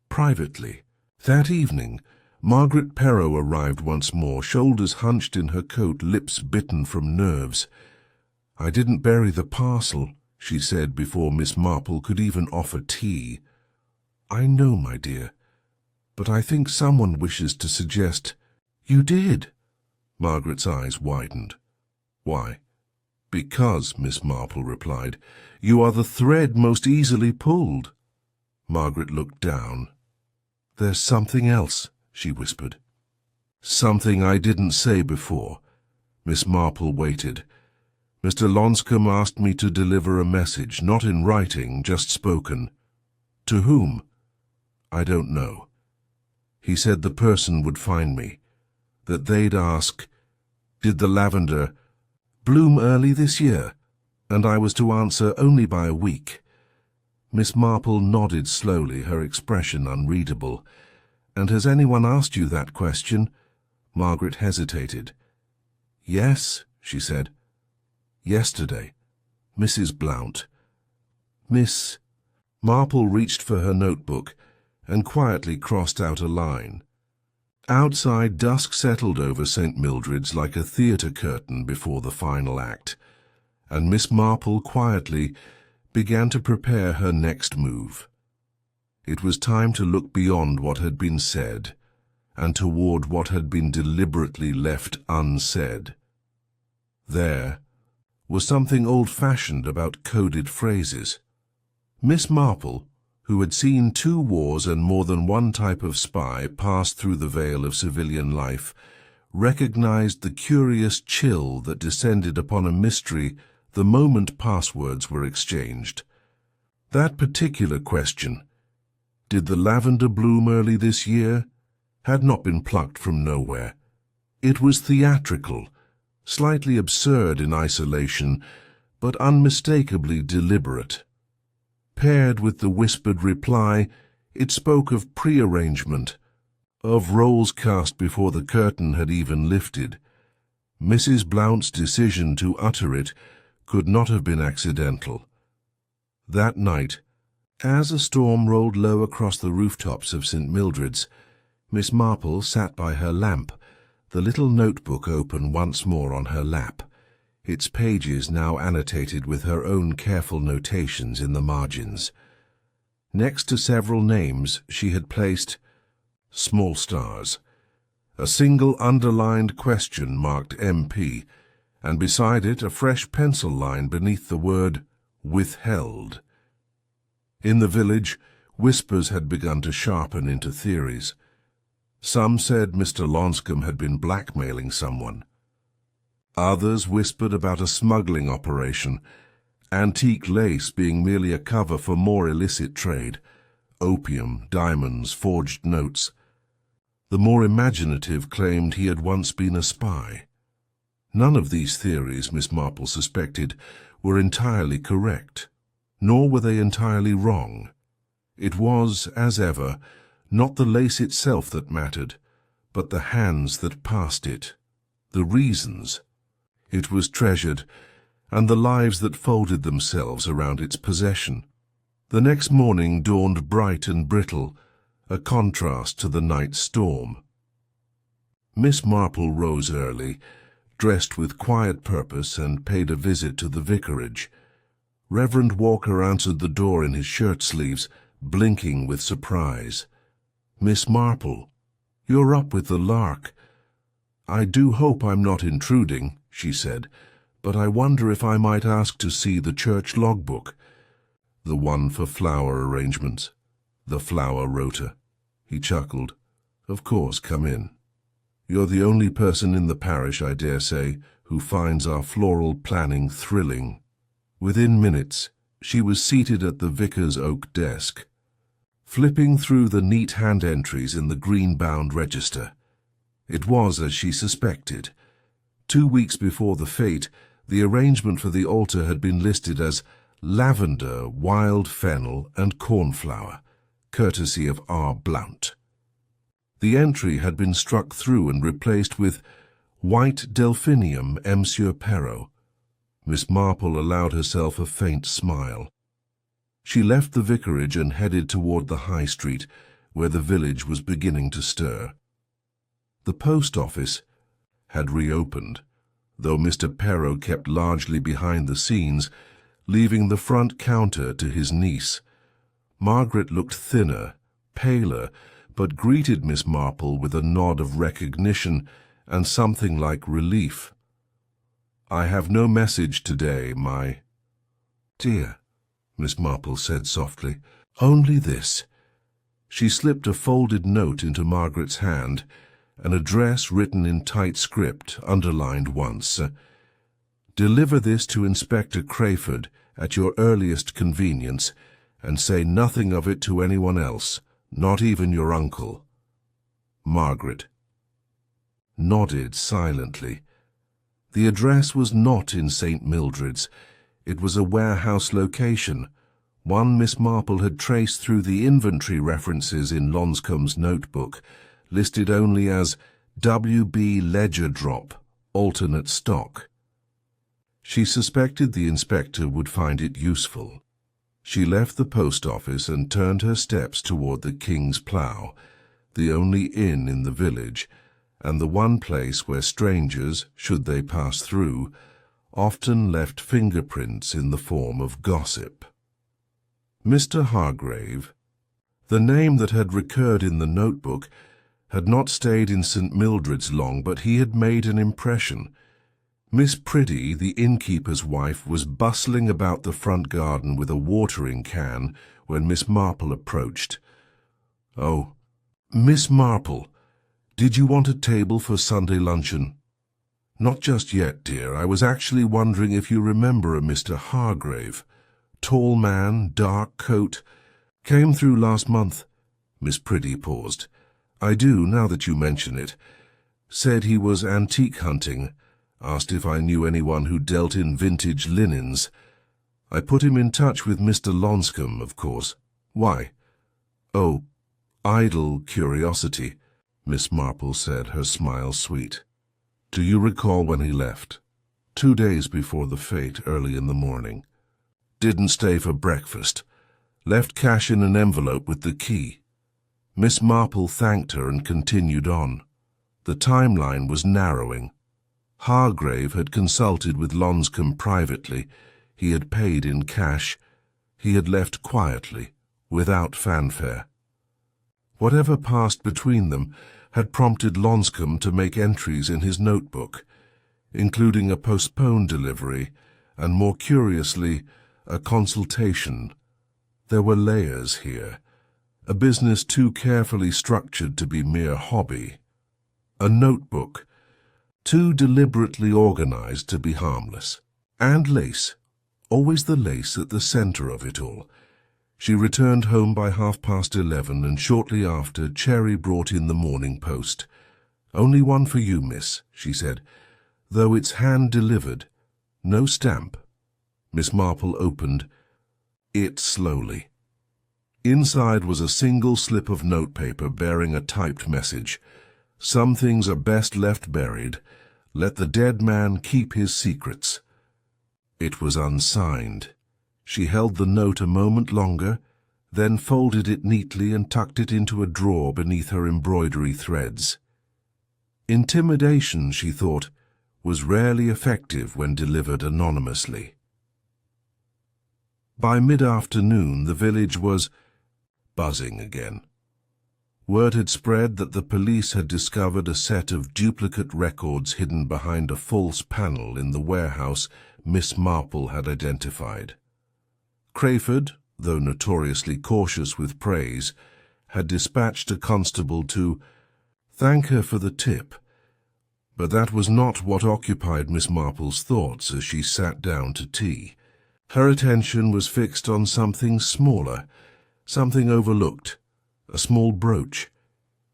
Privately. That evening, Margaret Perrow arrived once more, shoulders hunched in her coat, lips bitten from nerves. I didn't bury the parcel, she said before Miss Marple could even offer tea. I know, my dear, but I think someone wishes to suggest— You did? Margaret's eyes widened. Why? Because, Miss Marple replied, you are the thread most easily pulled. Margaret looked down. There's something else, she whispered. Something I didn't say before. Miss Marple waited. Mr. Lonscombe asked me to deliver a message, not in writing, just spoken. To whom? I don't know. He said the person would find me, that they'd ask, did the lavender bloom early this year? And I was to answer only by a week. Miss Marple nodded slowly, her expression unreadable. And has anyone asked you that question? Margaret hesitated. Yes, she said. Yesterday. Mrs. Blount. Miss— Marple reached for her notebook and quietly crossed out a line. Outside, dusk settled over St. Mildred's like a theatre curtain before the final act, and Miss Marple quietly began to prepare her next move. It was time to look beyond what had been said and toward what had been deliberately left unsaid. There was something old-fashioned about coded phrases. Miss Marple, who had seen 2 wars and more than one type of spy pass through the veil of civilian life, recognized the curious chill that descended upon a mystery the moment passwords were exchanged. That particular question, did the lavender bloom early this year, had not been plucked from nowhere. It was theatrical, slightly absurd in isolation, but unmistakably deliberate. Paired with the whispered reply, it spoke of prearrangement, of roles cast before the curtain had even lifted. Mrs. Blount's decision to utter it could not have been accidental. That night, as a storm rolled low across the rooftops of St. Mildred's, Miss Marple sat by her lamp, the little notebook open once more on her lap, its pages now annotated with her own careful notations in the margins. Next to several names she had placed small stars, a single underlined question marked MP, and beside it a fresh pencil line beneath the word withheld. In the village, whispers had begun to sharpen into theories. Some said Mr. Lonscombe had been blackmailing someone. Others whispered about a smuggling operation, antique lace being merely a cover for more illicit trade, opium, diamonds, forged notes. The more imaginative claimed he had once been a spy. None of these theories, Miss Marple suspected, were entirely correct, nor were they entirely wrong. It was, as ever, not the lace itself that mattered, but the hands that passed it, the reasons. It was treasured, and the lives that folded themselves around its possession. The next morning dawned bright and brittle, a contrast to the night's storm. Miss Marple rose early, dressed with quiet purpose, and paid a visit to the vicarage. Reverend Walker answered the door in his shirt-sleeves, blinking with surprise. "Miss Marple, you're up with the lark. I do hope I'm not intruding," she said, "but I wonder if I might ask to see the church logbook. The one for flower arrangements, the flower rota." He chuckled. "Of course, come in. You're the only person in the parish, I dare say, who finds our floral planning thrilling." Within minutes, she was seated at the vicar's oak desk, flipping through the neat hand entries in the green-bound register. It was as she suspected. 2 weeks before the fete, the arrangement for the altar had been listed as lavender, wild fennel, and cornflower, courtesy of R. Blount. The entry had been struck through and replaced with white delphinium, Monsieur Perrault. Miss Marple allowed herself a faint smile. She left the vicarage and headed toward the high street, where the village was beginning to stir. The post office had reopened, though Mr. Perrault kept largely behind the scenes, leaving the front counter to his niece. Margaret looked thinner, paler, but greeted Miss Marple with a nod of recognition and something like relief. "I have no message today, my dear," Miss Marple said softly. "Only this." She slipped a folded note into Margaret's hand, an address written in tight script, underlined once. "Deliver this to Inspector Crayford at your earliest convenience, and say nothing of it to anyone else, not even your uncle. Margaret." Nodded silently. The address was not in St. Mildred's. It was a warehouse location, one Miss Marple had traced through the inventory references in Lonscombe's notebook, listed only as W.B. Ledger Drop, alternate stock. She suspected the inspector would find it useful. She left the post office and turned her steps toward the King's Plough, the only inn in the village, and the one place where strangers, should they pass through, often left fingerprints in the form of gossip. Mr. Hargrave, the name that had recurred in the notebook, had not stayed in St. Mildred's long, but he had made an impression. Miss Priddy, the innkeeper's wife, was bustling about the front garden with a watering can when Miss Marple approached. "Oh, Miss Marple, did you want a table for Sunday luncheon?" "Not just yet, dear. I was actually wondering if you remember a Mr. Hargrave. Tall man, dark coat. Came through last month." Miss Priddy paused. "I do, now that you mention it. Said he was antique hunting. Asked if I knew anyone who dealt in vintage linens. I put him in touch with Mr. Lonscombe, of course." "Why?" "Oh, idle curiosity," Miss Marple said, her smile sweet. "Do you recall when he left?" 2 days before the fete, early in the morning. Didn't stay for breakfast. Left cash in an envelope with the key." Miss Marple thanked her and continued on. The timeline was narrowing. Hargrave had consulted with Lonscombe privately. He had paid in cash. He had left quietly, without fanfare. Whatever passed between them had prompted Lonscombe to make entries in his notebook, including a postponed delivery and, more curiously, a consultation. There were layers here. a business too carefully structured to be mere hobby. A notebook, too deliberately organized to be harmless. And lace, always the lace at the center of it all. She returned home by 11:30, and shortly after, Cherry brought in the morning post. "Only one for you, miss," she said, "though it's hand-delivered. No stamp." Miss Marple opened it slowly. Inside was a single slip of notepaper bearing a typed message. "Some things are best left buried. Let the dead man keep his secrets." It was unsigned. She held the note a moment longer, then folded it neatly and tucked it into a drawer beneath her embroidery threads. Intimidation, she thought, was rarely effective when delivered anonymously. By mid-afternoon, the village was buzzing again. Word had spread that the police had discovered a set of duplicate records hidden behind a false panel in the warehouse Miss Marple had identified. Crayford, though notoriously cautious with praise, had dispatched a constable to thank her for the tip, but that was not what occupied Miss Marple's thoughts as she sat down to tea. Her attention was fixed on something smaller, something overlooked, a small brooch.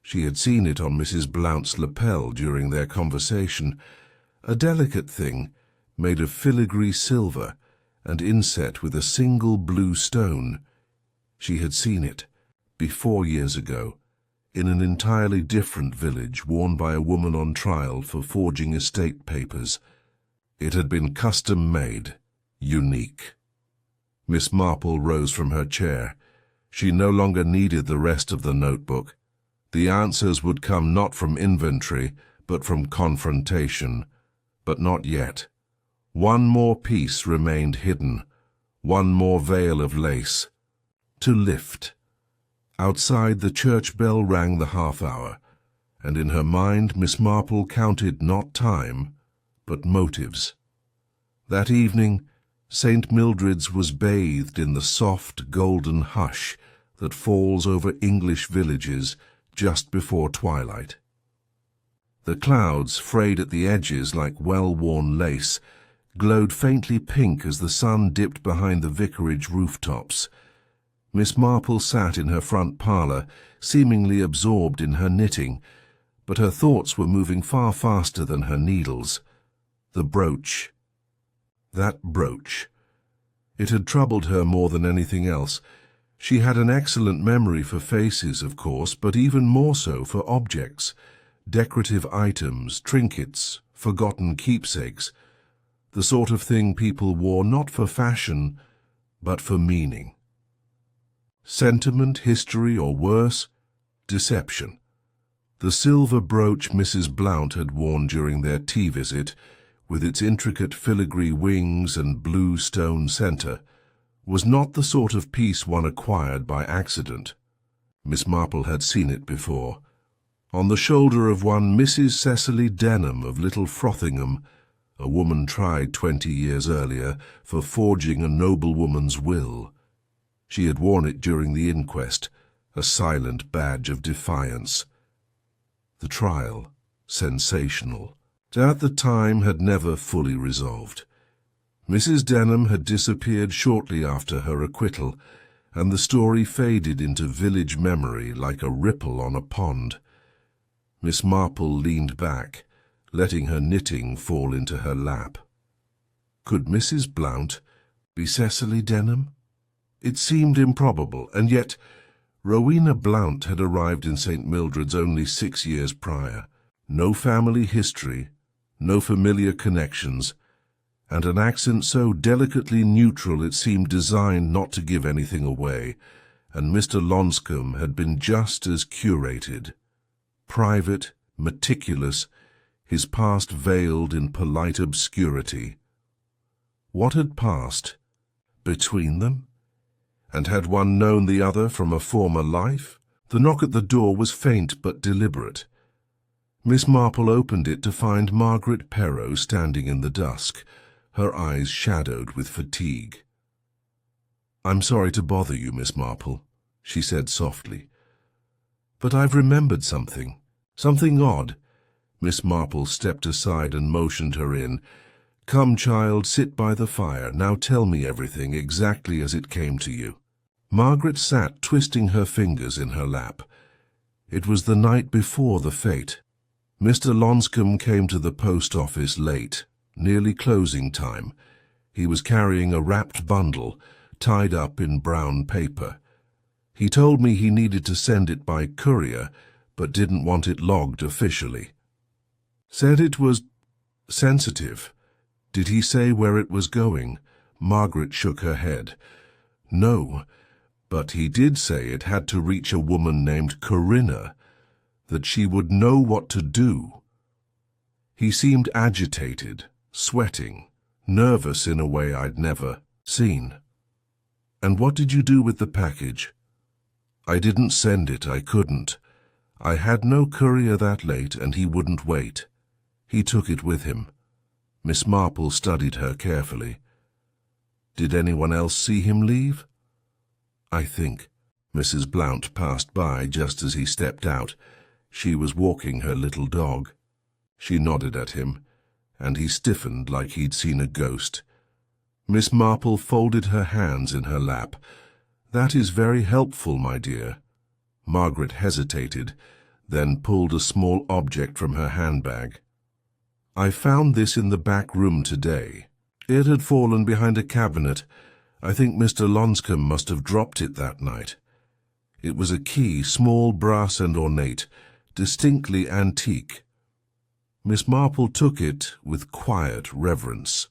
She had seen it on Mrs. Blount's lapel during their conversation, a delicate thing made of filigree silver and inset with a single blue stone. She had seen it, before years ago, in an entirely different village, worn by a woman on trial for forging estate papers. It had been custom-made, unique. Miss Marple rose from her chair. She no longer needed the rest of the notebook. The answers would come not from inventory, but from confrontation. But not yet. One more piece remained hidden, one more veil of lace. To lift. Outside, the church bell rang the half-hour, and in her mind Miss Marple counted not time, but motives. That evening, St. Mildred's was bathed in the soft golden hush that falls over English villages just before twilight. The clouds, frayed at the edges like well-worn lace, glowed faintly pink as the sun dipped behind the vicarage rooftops. Miss Marple sat in her front parlour, seemingly absorbed in her knitting, but her thoughts were moving far faster than her needles. The brooch. That brooch. It had troubled her more than anything else. She had an excellent memory for faces, of course, but even more so for objects, decorative items, trinkets, forgotten keepsakes, the sort of thing people wore not for fashion, but for meaning. Sentiment, history, or worse, deception. The silver brooch Mrs. Blount had worn during their tea visit, with its intricate filigree wings and blue stone centre, was not the sort of piece one acquired by accident. Miss Marple had seen it before. On the shoulder of one Mrs. Cecily Denham of Little Frothingham, a woman tried 20 years earlier for forging a noblewoman's will. She had worn it during the inquest, a silent badge of defiance. The trial, sensational, at the time had never fully resolved. Mrs. Denham had disappeared shortly after her acquittal, and the story faded into village memory like a ripple on a pond. Miss Marple leaned back, letting her knitting fall into her lap. Could Mrs. Blount be Cecily Denham? It seemed improbable, and yet Rowena Blount had arrived in St. Mildred's only 6 years prior. No family history, no familiar connections, and an accent so delicately neutral it seemed designed not to give anything away, and Mr. Lonscombe had been just as curated. Private, meticulous, his past veiled in polite obscurity. What had passed between them? And had one known the other from a former life? The knock at the door was faint but deliberate. Miss Marple opened it to find Margaret Poirot standing in the dusk, her eyes shadowed with fatigue. "I'm sorry to bother you, Miss Marple," she said softly. "But I've remembered something. Something odd." Miss Marple stepped aside and motioned her in. "Come, child, sit by the fire. Now tell me everything exactly as it came to you." Margaret sat twisting her fingers in her lap. It was the night before the fete. Mr. Lonscombe came to the post office late, nearly closing time. He was carrying a wrapped bundle, tied up in brown paper. He told me he needed to send it by courier, but didn't want it logged officially. Said it was sensitive. Did he say where it was going? Margaret shook her head. No, but he did say it had to reach a woman named Corinna, that she would know what to do. He seemed agitated, sweating, nervous in a way I'd never seen. "And what did you do with the package?" "I didn't send it. I couldn't. I had no courier that late, and he wouldn't wait. He took it with him." Miss Marple studied her carefully. "Did anyone else see him leave?" "I think." Mrs. Blount passed by just as he stepped out. She was walking her little dog. She nodded at him, and he stiffened like he'd seen a ghost. Miss Marple folded her hands in her lap. "That is very helpful, my dear." Margaret hesitated, then pulled a small object from her handbag. "I found this in the back room today. It had fallen behind a cabinet. I think Mr. Lonscombe must have dropped it that night. It was a key, small, brass and ornate, distinctly antique." Miss Marple took it with quiet reverence.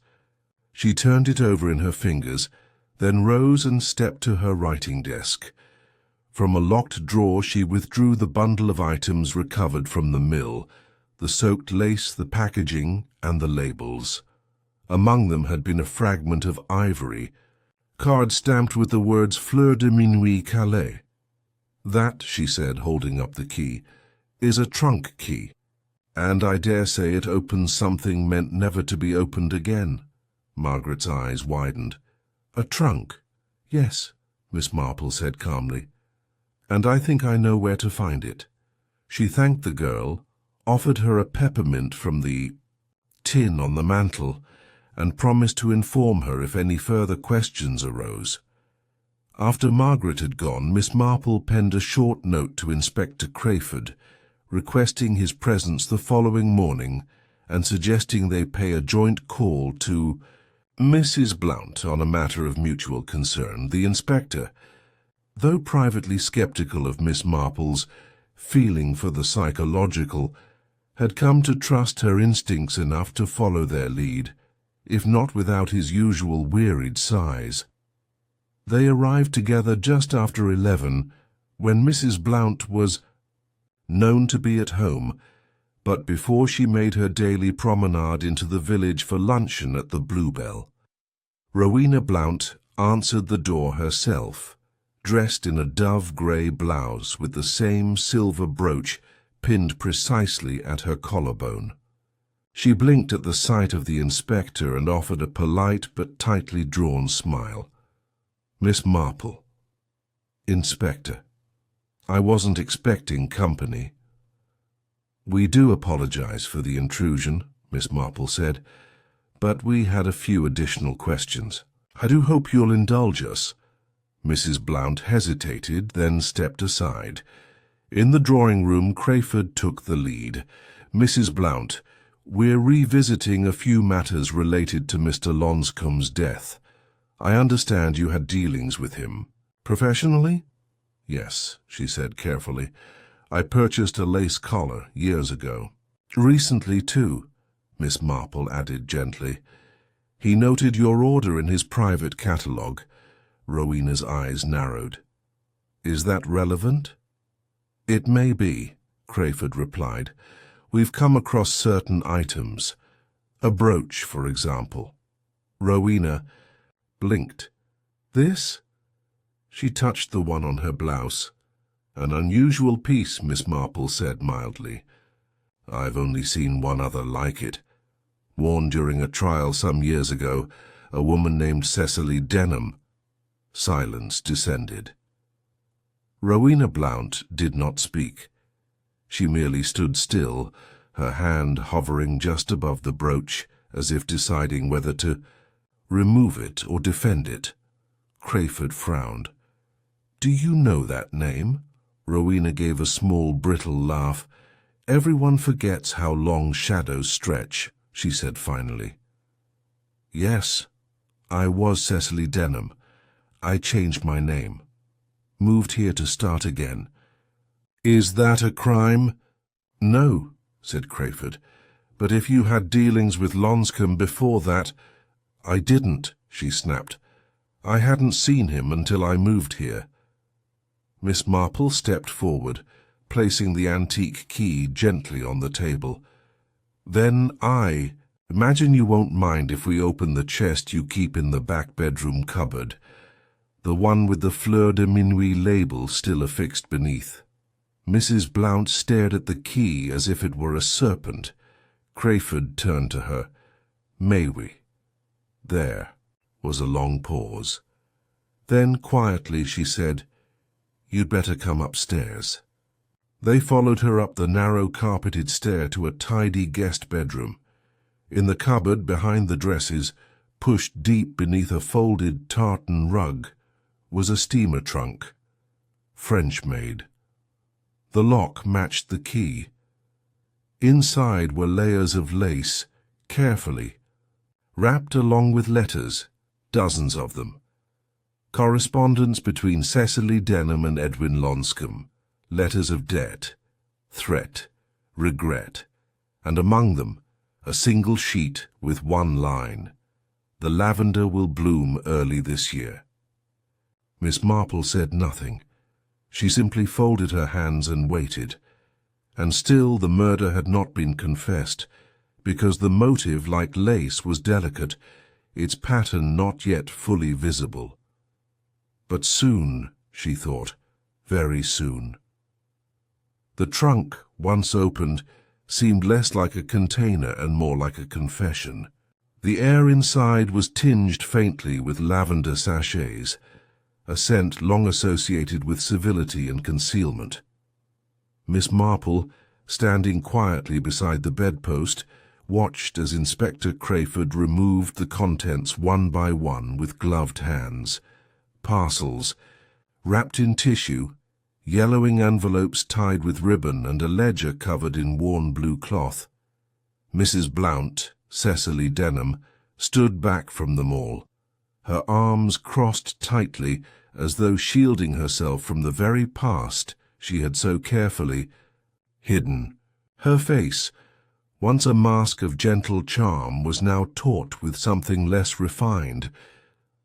She turned it over in her fingers, then rose and stepped to her writing desk. From a locked drawer she withdrew the bundle of items recovered from the mill, the soaked lace, the packaging, and the labels. Among them had been a fragment of ivory, card stamped with the words Fleur de Minuit Calais. "That," she said, holding up the key, "is a trunk key, and I dare say it opens something meant never to be opened again." Margaret's eyes widened. "A trunk?" "Yes," Miss Marple said calmly, "and I think I know where to find it." She thanked the girl, offered her a peppermint from the tin on the mantel, and promised to inform her if any further questions arose. After Margaret had gone, Miss Marple penned a short note to Inspector Crayford, requesting his presence the following morning and suggesting they pay a joint call to Mrs. Blount on a matter of mutual concern. The inspector, though privately sceptical of Miss Marple's feeling for the psychological, had come to trust her instincts enough to follow their lead, if not without his usual wearied sighs. They arrived together just after 11, when Mrs. Blount was known to be at home, but before she made her daily promenade into the village for luncheon at the Bluebell. Rowena Blount answered the door herself, dressed in a dove-grey blouse with the same silver brooch pinned precisely at her collarbone. She blinked at the sight of the inspector and offered a polite but tightly drawn smile. "Miss Marple." "Inspector. I wasn't expecting company." "We do apologize for the intrusion," Miss Marple said, "but we had a few additional questions. I do hope you'll indulge us." Mrs. Blount hesitated, then stepped aside. In the drawing-room, Crayford took the lead. "Mrs. Blount, we're revisiting a few matters related to Mr. Lonscombe's death. I understand you had dealings with him. Professionally?" "Yes," she said carefully. "I purchased a lace collar years ago." "Recently, too," Miss Marple added gently. "He noted your order in his private catalogue." Rowena's eyes narrowed. "Is that relevant?" "It may be," Crayford replied. "We've come across certain items. A brooch, for example." Rowena blinked. "This?" She touched the one on her blouse. "An unusual piece," Miss Marple said mildly. "I've only seen one other like it. Worn during a trial some years ago, a woman named Cecily Denham." Silence descended. Rowena Blount did not speak. She merely stood still, her hand hovering just above the brooch, as if deciding whether to remove it or defend it. Crayford frowned. "Do you know that name?" Rowena gave a small, brittle laugh. "Everyone forgets how long shadows stretch," she said finally. "Yes, I was Cecily Denham. I changed my name. Moved here to start again." "Is that a crime?" "No," said Crayford. "But if you had dealings with Lonscombe before that—" "I didn't," she snapped. "I hadn't seen him until I moved here." Miss Marple stepped forward, placing the antique key gently on the table. "Then imagine you won't mind if we open the chest you keep in the back bedroom cupboard, the one with the Fleur de Minuit label still affixed beneath." Mrs. Blount stared at the key as if it were a serpent. Crayford turned to her. "May we?" There was a long pause. Then quietly she said, "You'd better come upstairs." They followed her up the narrow carpeted stair to a tidy guest bedroom. In the cupboard behind the dresses, pushed deep beneath a folded tartan rug, was a steamer trunk, French-made. The lock matched the key. Inside were layers of lace, carefully wrapped along with letters, dozens of them. Correspondence between Cecily Denham and Edwin Lonscombe, letters of debt, threat, regret, and among them a single sheet with one line: "The lavender will bloom early this year." Miss Marple said nothing. She simply folded her hands and waited. And still the murder had not been confessed, because the motive, like lace, was delicate, its pattern not yet fully visible. But soon, she thought, very soon. The trunk, once opened, seemed less like a container and more like a confession. The air inside was tinged faintly with lavender sachets, a scent long associated with civility and concealment. Miss Marple, standing quietly beside the bedpost, watched as Inspector Crayford removed the contents one by one with gloved hands. Parcels, wrapped in tissue, yellowing envelopes tied with ribbon, and a ledger covered in worn blue cloth. Mrs. Blount, Cecily Denham, stood back from them all, her arms crossed tightly as though shielding herself from the very past she had so carefully hidden. Her face, once a mask of gentle charm, was now taut with something less refined,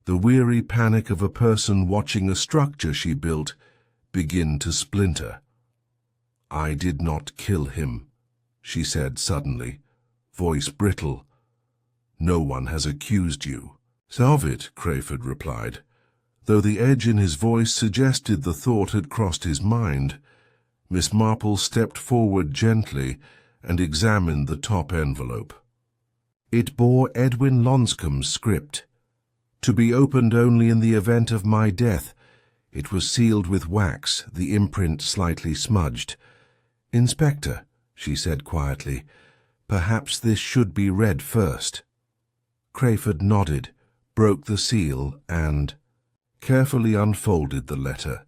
the weary panic of a person watching a structure she built begin to splinter. "I did not kill him," she said suddenly, voice brittle. "No one has accused you." "Of it," Crayford replied, though the edge in his voice suggested the thought had crossed his mind. Miss Marple stepped forward gently and examined the top envelope. It bore Edwin Lonscombe's script. "To be opened only in the event of my death." It was sealed with wax, the imprint slightly smudged. "Inspector," she said quietly, "perhaps this should be read first." Crayford nodded, broke the seal, and carefully unfolded the letter.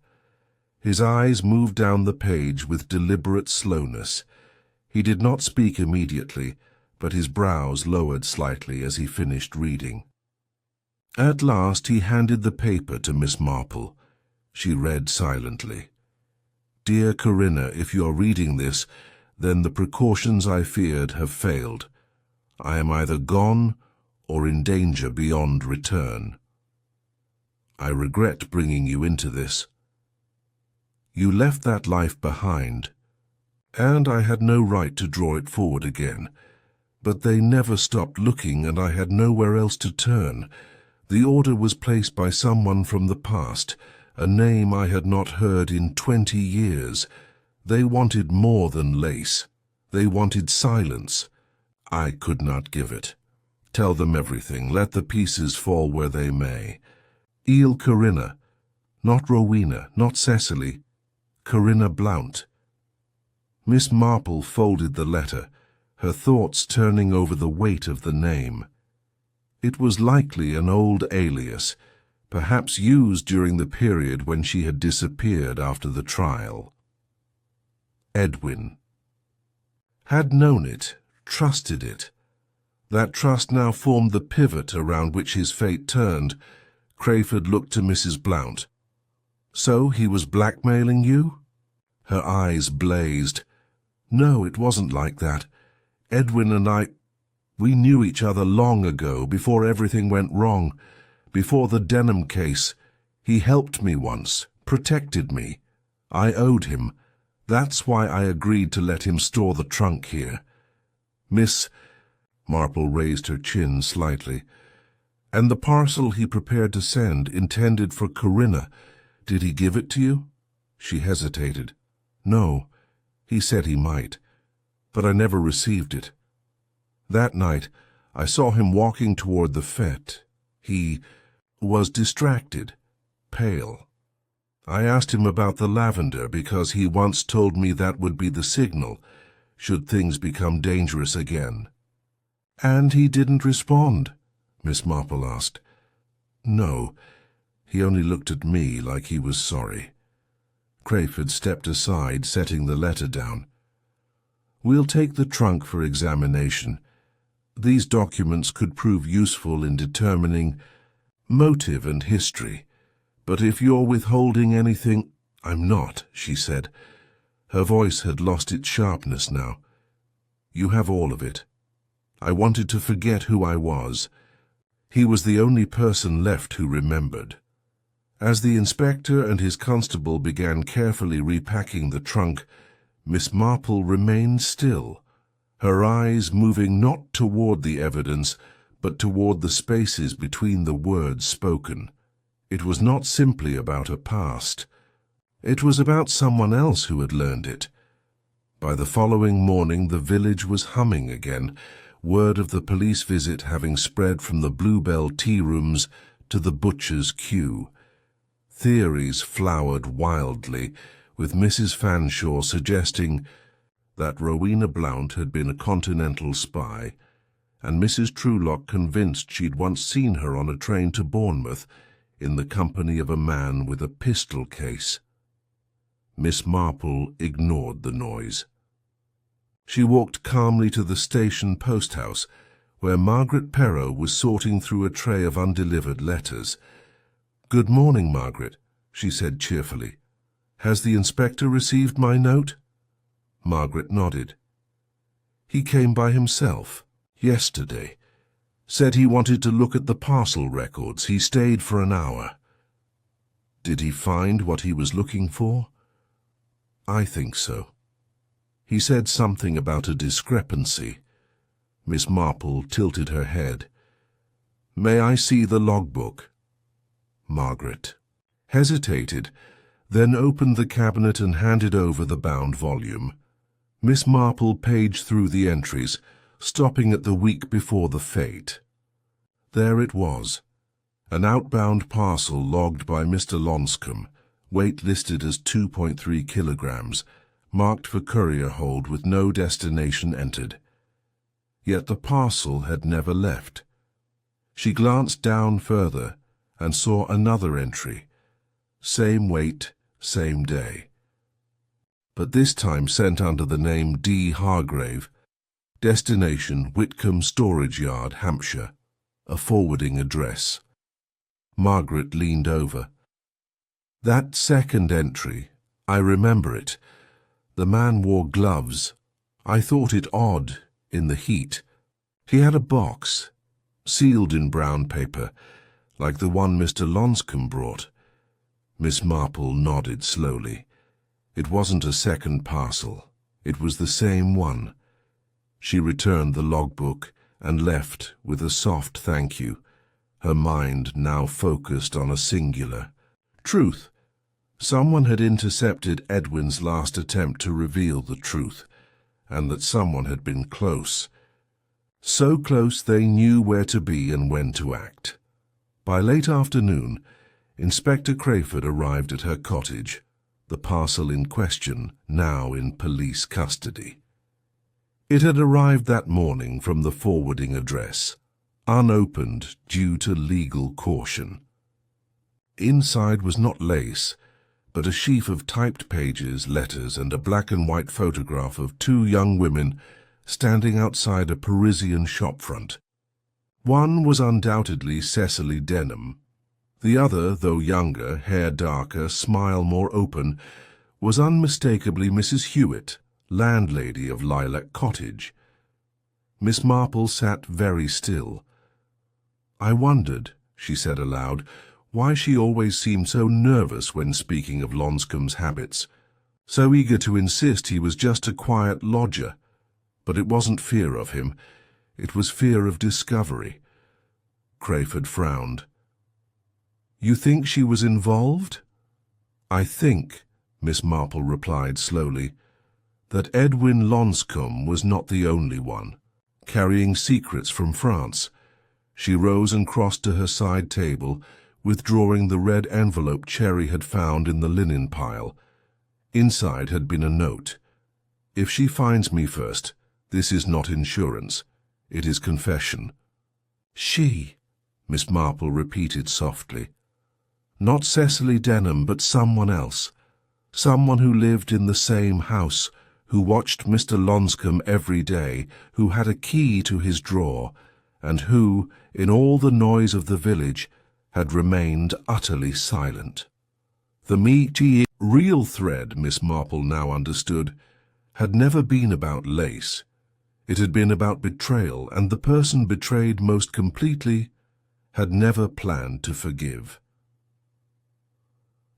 His eyes moved down the page with deliberate slowness. He did not speak immediately, but his brows lowered slightly as he finished reading. At last he handed the paper to Miss Marple. She read silently. "Dear Corinna, if you are reading this, then the precautions I feared have failed. I am either gone or in danger beyond return. I regret bringing you into this. You left that life behind, and I had no right to draw it forward again. But they never stopped looking, and I had nowhere else to turn. The order was placed by someone from the past, a name I had not heard in 20 years. They wanted more than lace. They wanted silence. I could not give it. Tell them everything. Let the pieces fall where they may. Il Corinna, not Rowena, not Cecily, Corinna Blount. Miss Marple folded the letter, her thoughts turning over the weight of the name. It was likely an old alias, perhaps used during the period when she had disappeared after the trial. Edwin. Had known it, trusted it. That trust now formed the pivot around which his fate turned. Crayford looked to Mrs. Blount. So he was blackmailing you? Her eyes blazed. No, it wasn't like that. Edwin and we knew each other long ago, before everything went wrong, before the Denham case. He helped me once, protected me. I owed him. That's why I agreed to let him store the trunk here. Miss Marple raised her chin slightly. And the parcel he prepared to send, intended for Corinna, did he give it to you? She hesitated. No, he said he might, but I never received it. That night, I saw him walking toward the fete. He was distracted, pale. I asked him about the lavender because he once told me that would be the signal, should things become dangerous again. And he didn't respond? Miss Marple asked. No, he only looked at me like he was sorry. Crayford stepped aside, setting the letter down. We'll take the trunk for examination. These documents could prove useful in determining motive and history. But if you're withholding anything— I'm not, she said. Her voice had lost its sharpness now. You have all of it. I wanted to forget who I was. He was the only person left who remembered. As the inspector and his constable began carefully repacking the trunk, Miss Marple remained still, her eyes moving not toward the evidence, but toward the spaces between the words spoken. It was not simply about her past. It was about someone else who had learned it. By the following morning the village was humming again, word of the police visit having spread from the Bluebell tea rooms to the butcher's queue. Theories flowered wildly, with Mrs. Fanshawe suggesting that Rowena Blount had been a continental spy, and Mrs. Truelock convinced she'd once seen her on a train to Bournemouth in the company of a man with a pistol case. Miss Marple ignored the noise. She walked calmly to the station post-house, where Margaret Perrow was sorting through a tray of undelivered letters. "Good morning, Margaret," she said cheerfully. "Has the inspector received my note?" Margaret nodded. "He came by himself, yesterday. Said he wanted to look at the parcel records. He stayed for an hour." "Did he find what he was looking for?" "I think so. He said something about a discrepancy." Miss Marple tilted her head. "May I see the logbook?" Margaret hesitated, then opened the cabinet and handed over the bound volume. Miss Marple paged through the entries, stopping at the week before the fete. There it was, an outbound parcel logged by Mr. Lonscombe, weight listed as 2.3 kilograms, marked for courier hold with no destination entered. Yet the parcel had never left. She glanced down further and saw another entry. Same weight, same day. But this time sent under the name D. Hargrave. Destination Whitcomb Storage Yard, Hampshire. A forwarding address. Margaret leaned over. "That second entry, I remember it. The man wore gloves. I thought it odd, in the heat. He had a box, sealed in brown paper, like the one Mr. Lonscombe brought." Miss Marple nodded slowly. It wasn't a second parcel. It was the same one. She returned the logbook and left with a soft thank you, her mind now focused on a singular truth. Someone had intercepted Edwin's last attempt to reveal the truth, and that someone had been close. So close they knew where to be and when to act. By late afternoon, Inspector Crayford arrived at her cottage. the parcel in question now in police custody. It had arrived that morning from the forwarding address, unopened due to legal caution. Inside was not lace, but a sheaf of typed pages, letters, and a black and white photograph of two young women standing outside a Parisian shopfront. One was undoubtedly Cecily Denham. The other, though younger, hair darker, smile more open, was unmistakably Mrs. Hewitt, landlady of Lilac Cottage. Miss Marple sat very still. "I wondered," she said aloud, "why she always seemed so nervous when speaking of Lonscombe's habits, so eager to insist he was just a quiet lodger. But it wasn't fear of him, it was fear of discovery." Crayford frowned. "You think she was involved?" "I think," Miss Marple replied slowly, "that Edwin Lonscombe was not the only one, carrying secrets from France." She rose and crossed to her side table, withdrawing the red envelope Cherry had found in the linen pile. Inside had been a note. "If she finds me first, this is not insurance. It is confession." "She," Miss Marple repeated softly. "Not Cecily Denham, but someone else. Someone who lived in the same house, who watched Mr. Lonscombe every day, who had a key to his drawer, and who, in all the noise of the village, had remained utterly silent." The meaty, real thread, Miss Marple now understood, had never been about lace. It had been about betrayal, and the person betrayed most completely had never planned to forgive.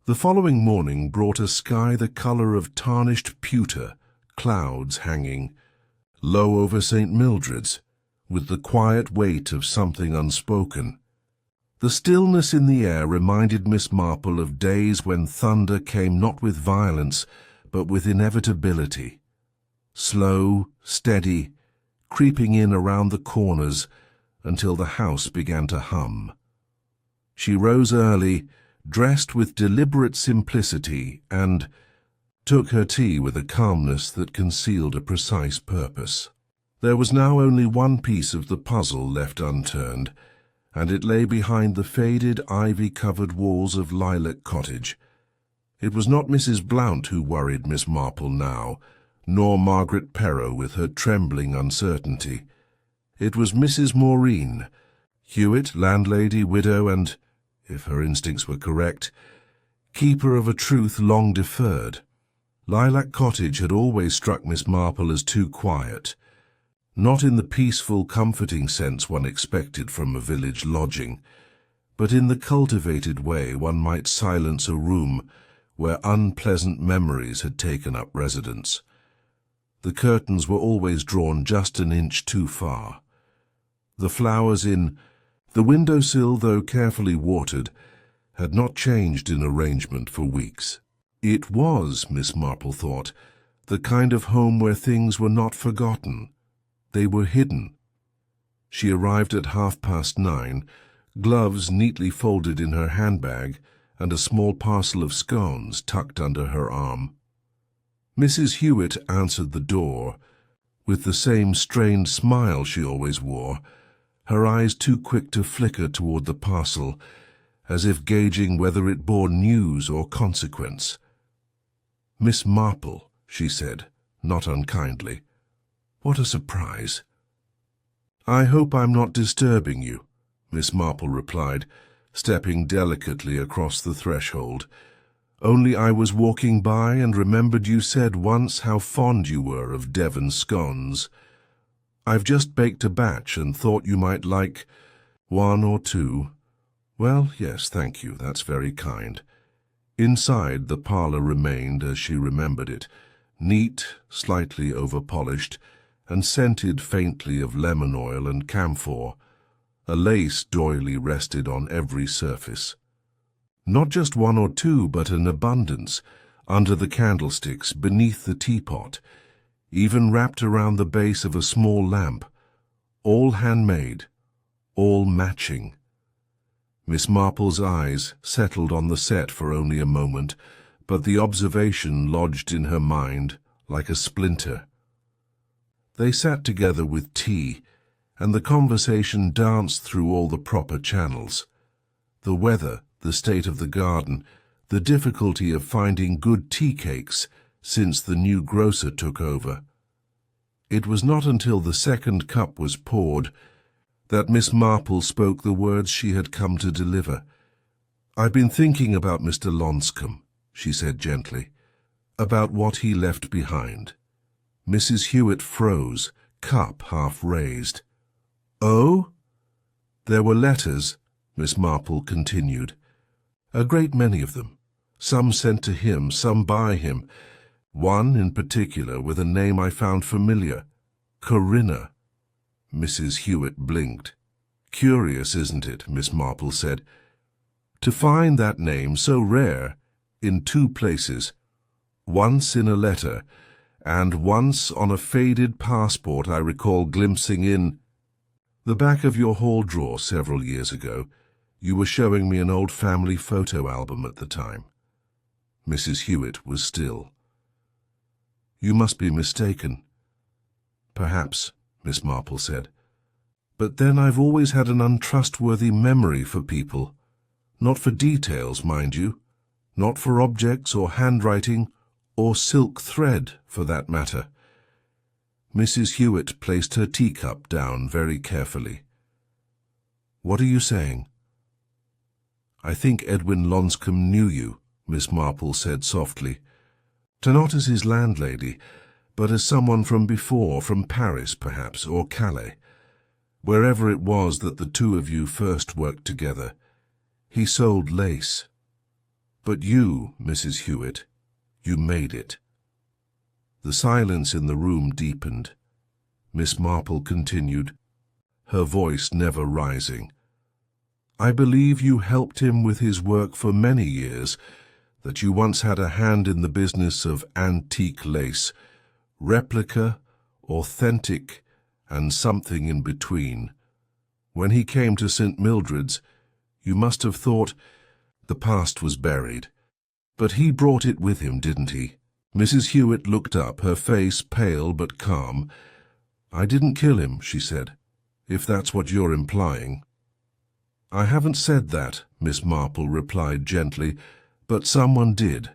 The following morning brought a sky the colour of tarnished pewter, clouds hanging low over St. Mildred's, with the quiet weight of something unspoken. The stillness in the air reminded Miss Marple of days when thunder came not with violence, but with inevitability. Slow, steady, creeping in around the corners until the house began to hum. She rose early, dressed with deliberate simplicity, and took her tea with a calmness that concealed a precise purpose. There was now only one piece of the puzzle left unturned, and it lay behind the faded, ivy-covered walls of Lilac Cottage. It was not Mrs. Blount who worried Miss Marple now, nor Margaret Perrow with her trembling uncertainty. It was Mrs. Maureen, Hewitt, landlady, widow, and, if her instincts were correct, keeper of a truth long deferred. Lilac Cottage had always struck Miss Marple as too quiet, not in the peaceful, comforting sense one expected from a village lodging, but in the cultivated way one might silence a room where unpleasant memories had taken up residence. The curtains were always drawn just an inch too far. The flowers in the windowsill, though carefully watered, had not changed in arrangement for weeks. It was, Miss Marple thought, the kind of home where things were not forgotten. They were hidden. She arrived at 9:30, gloves neatly folded in her handbag, and a small parcel of scones tucked under her arm. Mrs. Hewitt answered the door, with the same strained smile she always wore, her eyes too quick to flicker toward the parcel, as if gauging whether it bore news or consequence. "Miss Marple," she said, not unkindly. "What a surprise." "I hope I'm not disturbing you," Miss Marple replied, stepping delicately across the threshold. "Only I was walking by and remembered you said once how fond you were of Devon scones. I've just baked a batch and thought you might like one or two." "Well, yes, thank you, that's very kind." Inside, the parlour remained as she remembered it, neat, slightly over-polished, and scented faintly of lemon oil and camphor. A lace doily rested on every surface. Not just one or two, but an abundance, under the candlesticks, beneath the teapot, even wrapped around the base of a small lamp, all handmade, all matching. Miss Marple's eyes settled on the set for only a moment, but the observation lodged in her mind like a splinter. They sat together with tea, and the conversation danced through all the proper channels. The weather, the state of the garden, the difficulty of finding good tea cakes since the new grocer took over. It was not until the second cup was poured that Miss Marple spoke the words she had come to deliver. "I've been thinking about Mr. Lonscombe," she said gently, "about what he left behind." Mrs. Hewitt froze, cup half raised. "Oh?" "There were letters," Miss Marple continued. "A great many of them. Some sent to him, some by him. One in particular with a name I found familiar. Corinna." Mrs. Hewitt blinked. "Curious, isn't it?" Miss Marple said. "To find that name so rare in two places, once in a letter, and once on a faded passport I recall glimpsing in the back of your hall drawer several years ago. You were showing me an old family photo album at the time." Mrs. Hewitt was still. "You must be mistaken." "Perhaps," Miss Marple said. "But then I've always had an untrustworthy memory for people. Not for details, mind you. Not for objects or handwriting or silk thread, for that matter." Mrs. Hewitt placed her teacup down very carefully. "What are you saying?" "I think Edwin Lonscombe knew you," Miss Marple said softly. "Not as his landlady, but as someone from before, from Paris, perhaps, or Calais. Wherever it was that the two of you first worked together. He sold lace. But you, Mrs. Hewitt, you made it." The silence in the room deepened. Miss Marple continued, her voice never rising. "I believe you helped him with his work for many years, that you once had a hand in the business of antique lace, replica, authentic, and something in between. When he came to St. Mildred's, you must have thought the past was buried. But he brought it with him, didn't he?" Mrs. Hewitt looked up, her face pale but calm. "I didn't kill him," she said, "if that's what you're implying." "I haven't said that," Miss Marple replied gently, "but someone did.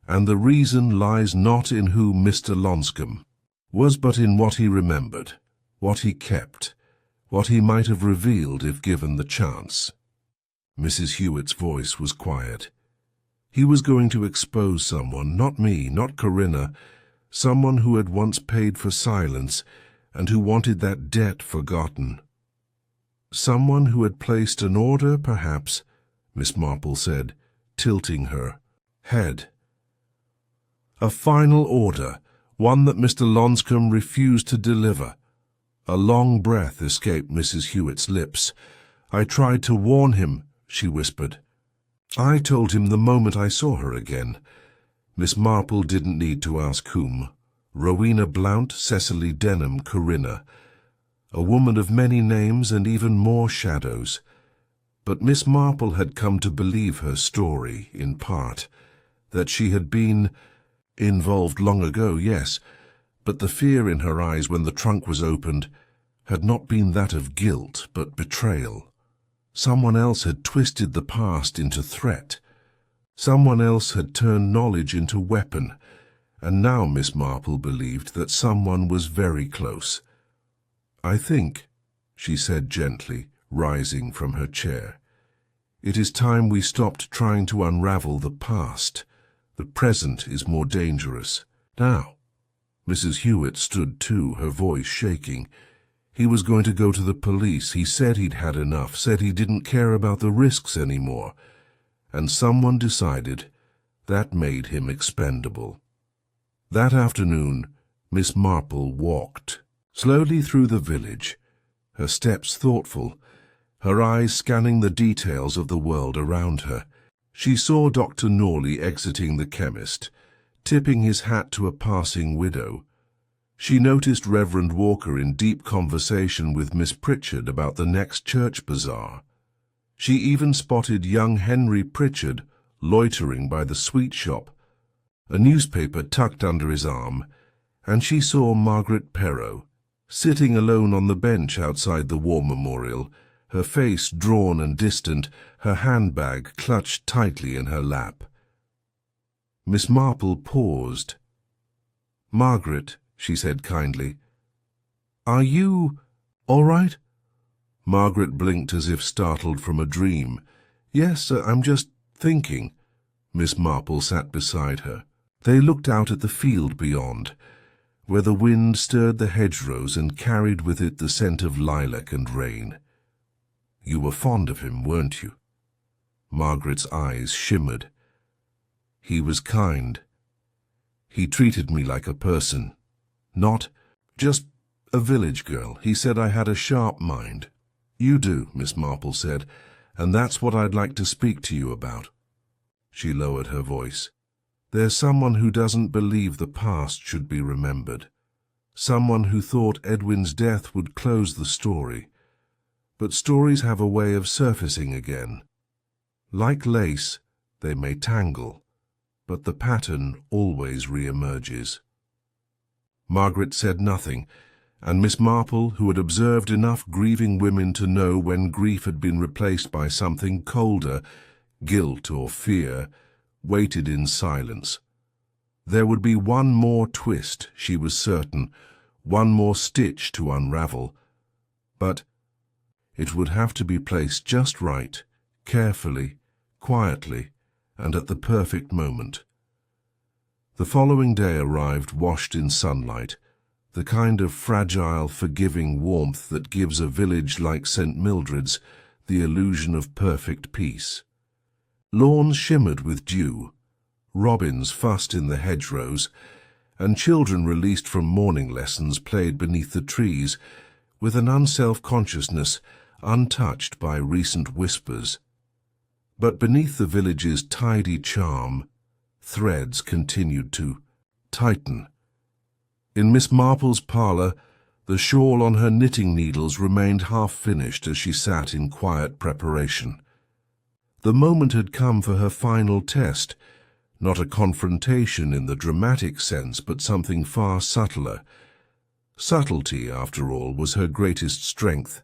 And the reason lies not in who Mr. Lonscombe was, but in what he remembered, what he kept, what he might have revealed if given the chance." Mrs. Hewitt's voice was quiet. "He was going to expose someone, not me, not Corinna, someone who had once paid for silence and who wanted that debt forgotten. Someone who had placed an order, perhaps," Miss Marple said, tilting her head. "A final order, one that Mr. Lonscombe refused to deliver." A long breath escaped Mrs. Hewitt's lips. "I tried to warn him," she whispered. "I told him the moment I saw her again." Miss Marple didn't need to ask whom. Rowena Blount, Cecily Denham, Corinna. A woman of many names and even more shadows. But Miss Marple had come to believe her story, in part, that she had been involved long ago, yes, but the fear in her eyes when the trunk was opened had not been that of guilt, but betrayal. Someone else had twisted the past into threat. Someone else had turned knowledge into weapon, and now Miss Marple believed that someone was very close. "I think," she said gently, rising from her chair, "it is time we stopped trying to unravel the past. The present is more dangerous. Now." Mrs. Hewitt stood too, her voice shaking. "He was going to go to the police. He said he'd had enough, said he didn't care about the risks anymore. And someone decided that made him expendable." That afternoon, Miss Marple walked slowly through the village, her steps thoughtful, her eyes scanning the details of the world around her. She saw Dr. Norley exiting the chemist, tipping his hat to a passing widow. She noticed Reverend Walker in deep conversation with Miss Pritchard about the next church bazaar. She even spotted young Henry Pritchard loitering by the sweet shop, a newspaper tucked under his arm, and she saw Margaret Poirot, sitting alone on the bench outside the War Memorial, her face drawn and distant, her handbag clutched tightly in her lap. Miss Marple paused. "Margaret," she said kindly, "are you all right?" Margaret blinked as if startled from a dream. "Yes, I'm just thinking." Miss Marple sat beside her. They looked out at the field beyond, where the wind stirred the hedgerows and carried with it the scent of lilac and rain. "You were fond of him, weren't you?" Margaret's eyes shimmered. "He was kind. He treated me like a person, not just a village girl. He said I had a sharp mind." "You do," Miss Marple said, "and that's what I'd like to speak to you about." She lowered her voice. "There's someone who doesn't believe the past should be remembered. Someone who thought Edwin's death would close the story. But stories have a way of surfacing again. Like lace, they may tangle, but the pattern always re-emerges." Margaret said nothing, and Miss Marple, who had observed enough grieving women to know when grief had been replaced by something colder, guilt or fear, waited in silence. There would be one more twist, she was certain, one more stitch to unravel, but it would have to be placed just right, carefully, quietly, and at the perfect moment. The following day arrived washed in sunlight, the kind of fragile, forgiving warmth that gives a village like St. Mildred's the illusion of perfect peace. Lawns shimmered with dew, robins fussed in the hedgerows, and children released from morning lessons played beneath the trees with an unself-consciousness untouched by recent whispers. But beneath the village's tidy charm, threads continued to tighten. In Miss Marple's parlour, the shawl on her knitting needles remained half-finished as she sat in quiet preparation. The moment had come for her final test, not a confrontation in the dramatic sense, but something far subtler. Subtlety, after all, was her greatest strength.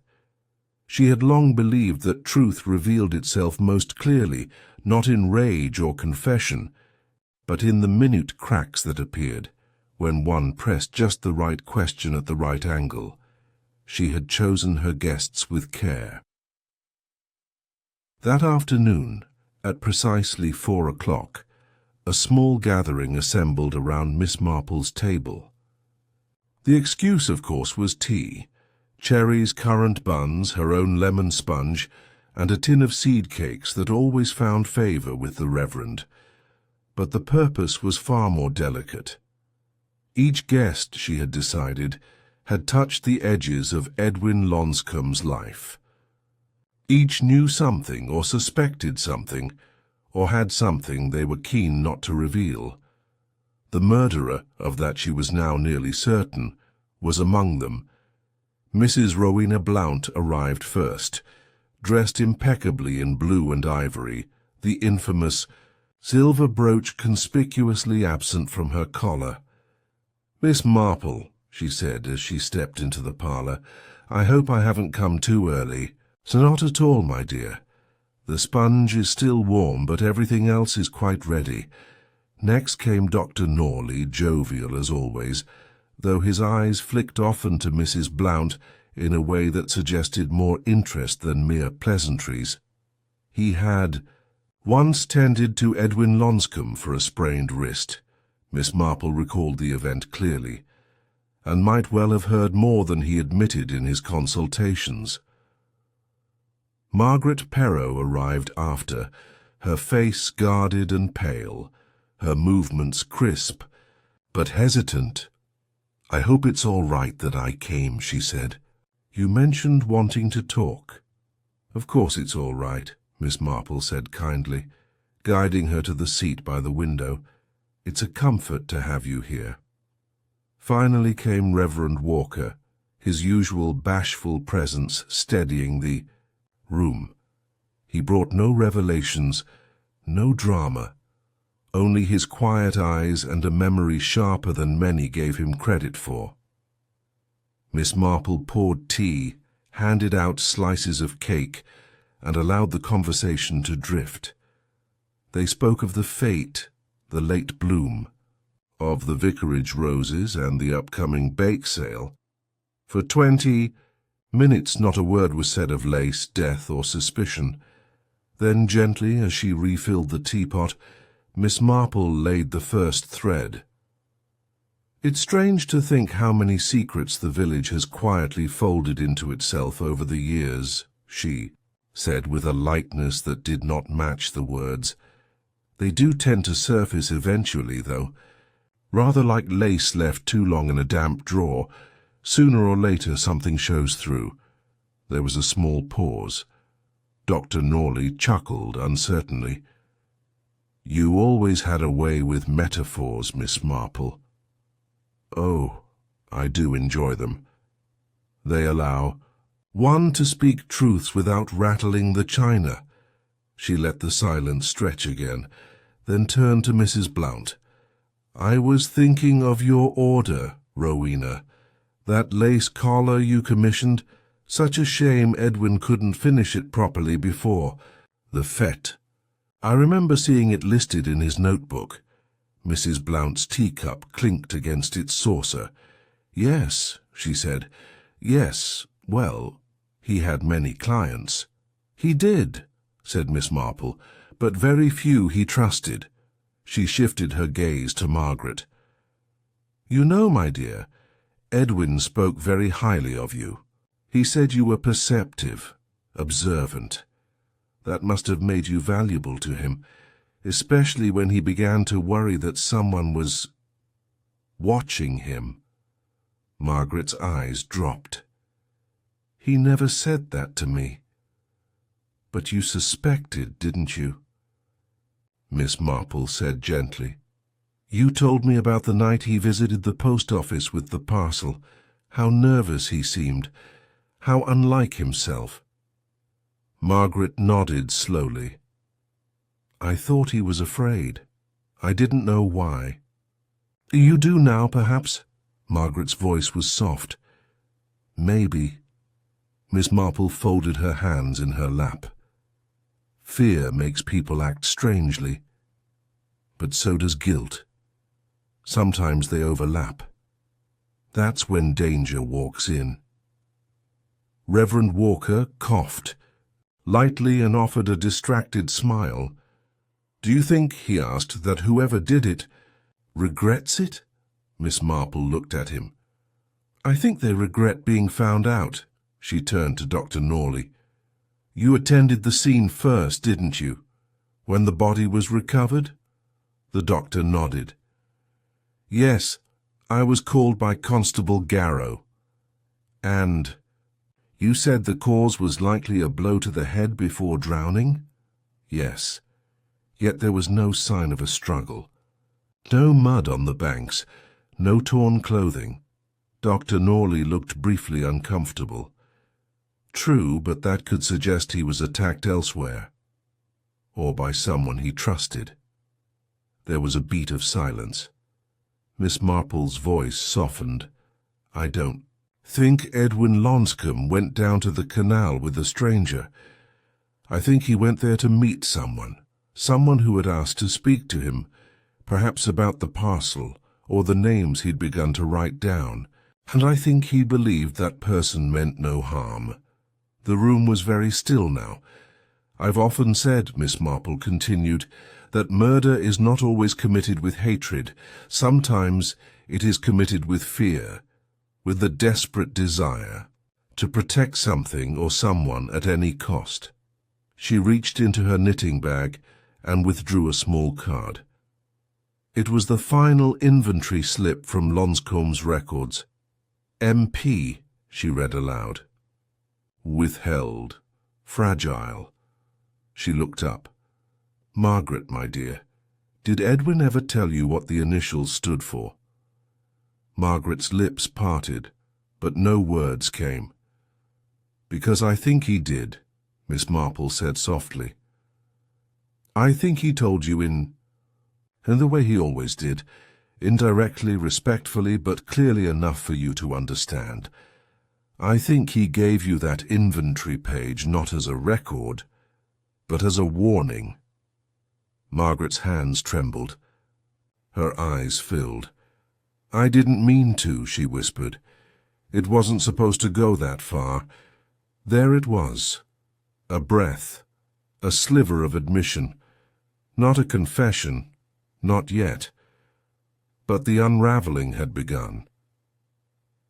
She had long believed that truth revealed itself most clearly, not in rage or confession, but in the minute cracks that appeared, when one pressed just the right question at the right angle. She had chosen her guests with care. That afternoon, at precisely 4 o'clock, a small gathering assembled around Miss Marple's table. The excuse, of course, was tea, cherries, currant buns, her own lemon sponge, and a tin of seed cakes that always found favour with the Reverend. But the purpose was far more delicate. Each guest, she had decided, had touched the edges of Edwin Lonscombe's life. Each knew something or suspected something, or had something they were keen not to reveal. The murderer, of that she was now nearly certain, was among them. Mrs. Rowena Blount arrived first, dressed impeccably in blue and ivory, the infamous silver brooch conspicuously absent from her collar. "Miss Marple," she said as she stepped into the parlour, "I hope I haven't come too early." "So not at all, my dear. The sponge is still warm, but everything else is quite ready." Next came Dr. Norley, jovial as always, though his eyes flicked often to Mrs. Blount in a way that suggested more interest than mere pleasantries. He had once tended to Edwin Lonscombe for a sprained wrist. Miss Marple recalled the event clearly, and might well have heard more than he admitted in his consultations. Margaret Poirot arrived after, her face guarded and pale, her movements crisp, but hesitant. "I hope it's all right that I came," she said. "You mentioned wanting to talk." "Of course it's all right," Miss Marple said kindly, guiding her to the seat by the window. "It's a comfort to have you here." Finally came Reverend Walker, his usual bashful presence steadying the room. He brought no revelations, no drama, Only his quiet eyes and a memory sharper than many gave him credit for. Miss Marple poured tea, handed out slices of cake, and allowed the conversation to drift. They spoke of the fete, the late bloom, of the vicarage roses and the upcoming bake sale. For 20 minutes not a word was said of lace, death, or suspicion. Then gently, as she refilled the teapot, Miss Marple laid the first thread. "It's strange to think how many secrets the village has quietly folded into itself over the years," she said with a lightness that did not match the words. "They do tend to surface eventually, though. Rather like lace left too long in a damp drawer. Sooner or later something shows through." There was a small pause. Dr. Norley chuckled uncertainly. "You always had a way with metaphors, Miss Marple." "Oh, I do enjoy them. They allow one to speak truths without rattling the china." She let the silence stretch again, then turned to Mrs. Blount. "I was thinking of your order, Rowena. That lace collar you commissioned, such a shame Edwin couldn't finish it properly before the fete. I remember seeing it listed in his notebook." Mrs. Blount's teacup clinked against its saucer. "Yes," she said. "Yes, well, he had many clients." "He did," said Miss Marple, "but very few he trusted." She shifted her gaze to Margaret. "You know, my dear, Edwin spoke very highly of you. He said you were perceptive, observant. That must have made you valuable to him, especially when he began to worry that someone was watching him." Margaret's eyes dropped. "He never said that to me." "But you suspected, didn't you?" Miss Marple said gently. "You told me about the night he visited the post office with the parcel, how nervous he seemed, how unlike himself." Margaret nodded slowly. "I thought he was afraid. I didn't know why." "You do now, perhaps?" Margaret's voice was soft. "Maybe." Miss Marple folded her hands in her lap. "Fear makes people act strangely, but so does guilt. Sometimes they overlap. That's when danger walks in." Reverend Walker coughed lightly and offered a distracted smile. "Do you think," he asked, "that whoever did it regrets it?" Miss Marple looked at him. "I think they regret being found out." She turned to Dr. Norley. "You attended the scene first, didn't you, when the body was recovered?" The doctor nodded. "Yes, I was called by Constable Garrow." "And you said the cause was likely a blow to the head before drowning?" "Yes. Yet there was no sign of a struggle. No mud on the banks, no torn clothing." Dr. Norley looked briefly uncomfortable. "True, but that could suggest he was attacked elsewhere, or by someone he trusted." There was a beat of silence. Miss Marple's voice softened. "I don't think Edwin Lonscombe went down to the canal with a stranger. I think he went there to meet someone who had asked to speak to him, perhaps about the parcel or the names he'd begun to write down, and I think he believed that person meant no harm." The room was very still now. "I've often said," Miss Marple continued, "that murder is not always committed with hatred. Sometimes it is committed with fear, with the desperate desire to protect something or someone at any cost." She reached into her knitting bag and withdrew a small card. It was the final inventory slip from Lonscombe's records. "MP," she read aloud. "Withheld. Fragile." She looked up. "Margaret, my dear, did Edwin ever tell you what the initials stood for?" Margaret's lips parted, but no words came. "Because I think he did," Miss Marple said softly. "I think he told you in..." in the way he always did, indirectly, respectfully, but clearly enough for you to understand. I think he gave you that inventory page not as a record, but as a warning." Margaret's hands trembled. Her eyes filled. "I didn't mean to," she whispered. "It wasn't supposed to go that far." There it was. A breath. A sliver of admission. Not a confession. Not yet. But the unraveling had begun.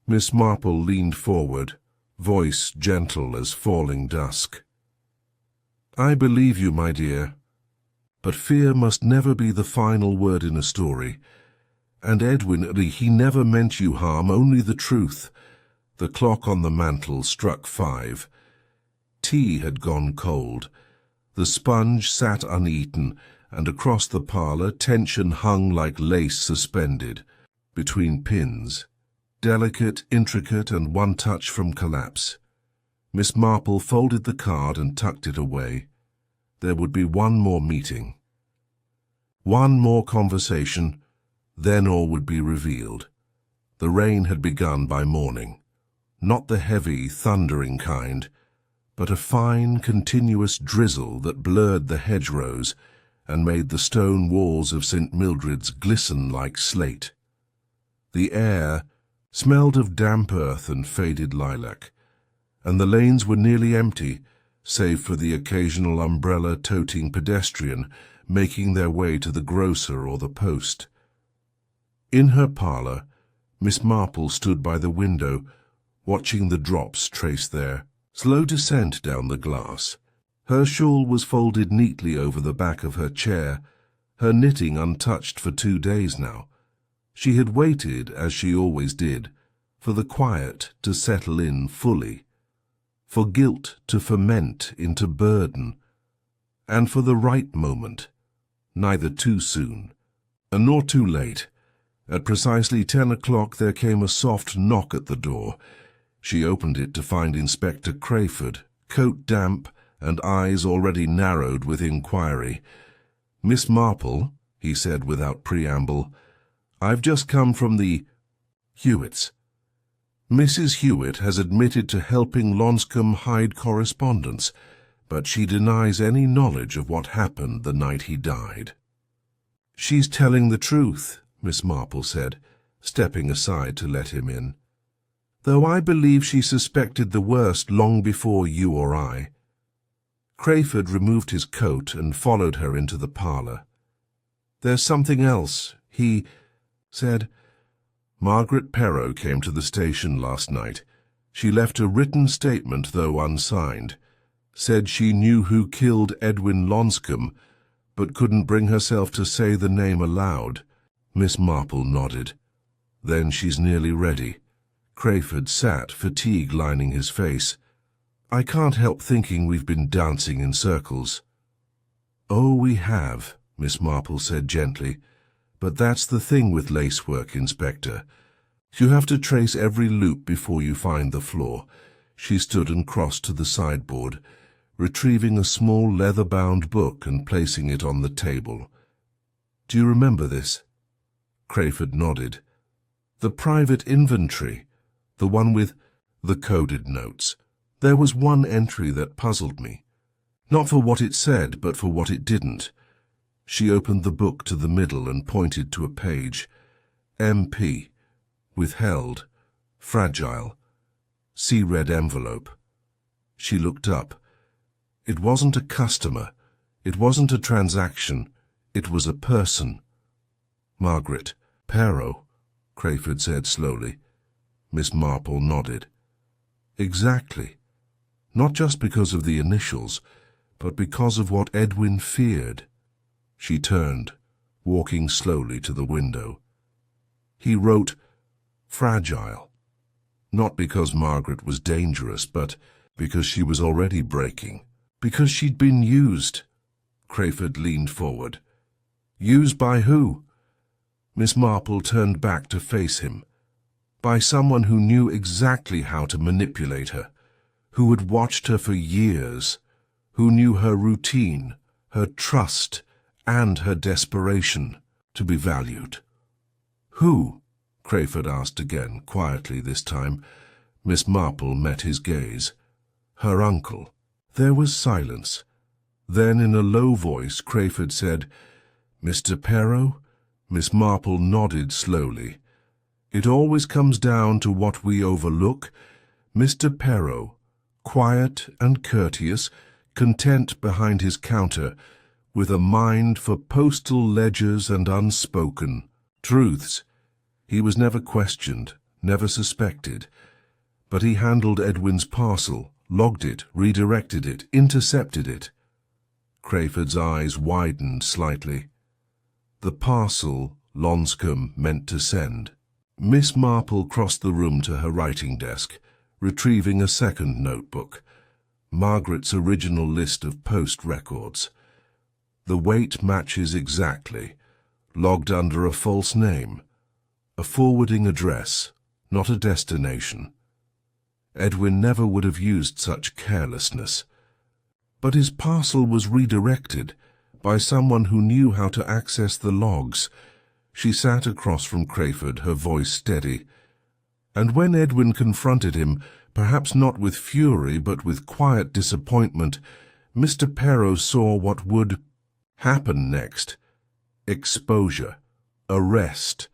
Miss Marple leaned forward, voice gentle as falling dusk. "I believe you, my dear. But fear must never be the final word in a story. And Edwin, he never meant you harm, only the truth." The clock on the mantel struck 5. Tea had gone cold. The sponge sat uneaten, and across the parlour tension hung like lace suspended, between pins, delicate, intricate, and one touch from collapse. Miss Marple folded the card and tucked it away. There would be one more meeting. One more conversation, then all would be revealed. The rain had begun by morning. Not the heavy, thundering kind, but a fine, continuous drizzle that blurred the hedgerows and made the stone walls of St. Mildred's glisten like slate. The air smelled of damp earth and faded lilac, and the lanes were nearly empty, save for the occasional umbrella-toting pedestrian making their way to the grocer or the post. In her parlour, Miss Marple stood by the window, watching the drops trace their slow descent down the glass. Her shawl was folded neatly over the back of her chair, her knitting untouched for 2 days now. She had waited, as she always did, for the quiet to settle in fully, for guilt to ferment into burden, and for the right moment, neither too soon, and nor too late. At precisely 10 o'clock there came a soft knock at the door. She opened it to find Inspector Crayford, coat damp and eyes already narrowed with inquiry. "Miss Marple," he said without preamble, "I've just come from the Hewitts. Mrs. Hewitt has admitted to helping Lonscombe hide correspondence, but she denies any knowledge of what happened the night he died." "She's telling the truth," Miss Marple said, stepping aside to let him in. "Though I believe she suspected the worst long before you or I." Crayford removed his coat and followed her into the parlour. "There's something else," he said. "Margaret Poirot came to the station last night. She left a written statement, though unsigned. Said she knew who killed Edwin Lonscombe, but couldn't bring herself to say the name aloud." Miss Marple nodded. "Then she's nearly ready." Crayford sat, fatigue lining his face. "I can't help thinking we've been dancing in circles." "Oh, we have," Miss Marple said gently. "But that's the thing with lacework, Inspector. You have to trace every loop before you find the flaw." She stood and crossed to the sideboard, retrieving a small leather-bound book and placing it on the table. "Do you remember this?" Crayford nodded. "The private inventory, the one with the coded notes. There was one entry that puzzled me. Not for what it said, but for what it didn't." She opened the book to the middle and pointed to a page. "MP. Withheld. Fragile. See red envelope." She looked up. It wasn't a customer. It wasn't a transaction. It was a person. "Margaret Poirot," Crayford said slowly. Miss Marple nodded. "Exactly. Not just because of the initials, but because of what Edwin feared." She turned, walking slowly to the window. "He wrote, 'fragile,' not because Margaret was dangerous, but because she was already breaking, because she'd been used." Crayford leaned forward. "Used by who?" Miss Marple turned back to face him. "By someone who knew exactly how to manipulate her, who had watched her for years, who knew her routine, her trust, and her desperation. to be valued. Who? Crayford asked again, quietly this time. Miss Marple met his gaze. Her uncle. There was silence. Then in a low voice Crayford said, "Mr. Poirot?" Miss Marple nodded slowly. "It always comes down to what we overlook. Mr. Poirot, quiet and courteous, content behind his counter, with a mind for postal ledgers and unspoken truths. He was never questioned, never suspected. But he handled Edwin's parcel, logged it, redirected it, intercepted it." Crayford's eyes widened slightly. The parcel Lonscombe meant to send. Miss Marple crossed the room to her writing desk, retrieving a second notebook, Margaret's original list of post records. The weight matches exactly, logged under a false name, a forwarding address, not a destination. Edwin never would have used such carelessness. But his parcel was redirected by someone who knew how to access the logs. She sat across from Crayford, her voice steady. And when Edwin confronted him, perhaps not with fury but with quiet disappointment, Mr. Poirot saw what would happen next. Exposure. Arrest.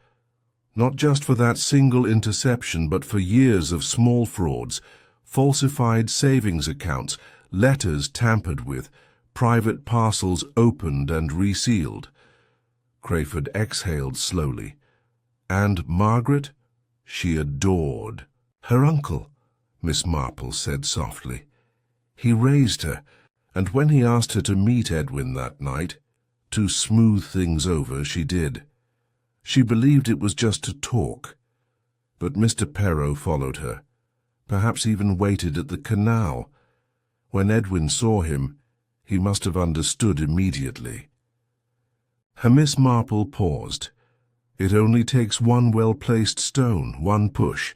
Not just for that single interception, but for years of small frauds, falsified savings accounts, letters tampered with, private parcels opened and resealed. Crayford exhaled slowly. And Margaret? She adored. Her uncle, Miss Marple said softly. He raised her, and when he asked her to meet Edwin that night, to smooth things over, she did. She believed it was just to talk. But Mr. Poirot followed her, perhaps even waited at the canal. When Edwin saw him, he must have understood immediately. Her Miss Marple paused. It only takes one well-placed stone, one push.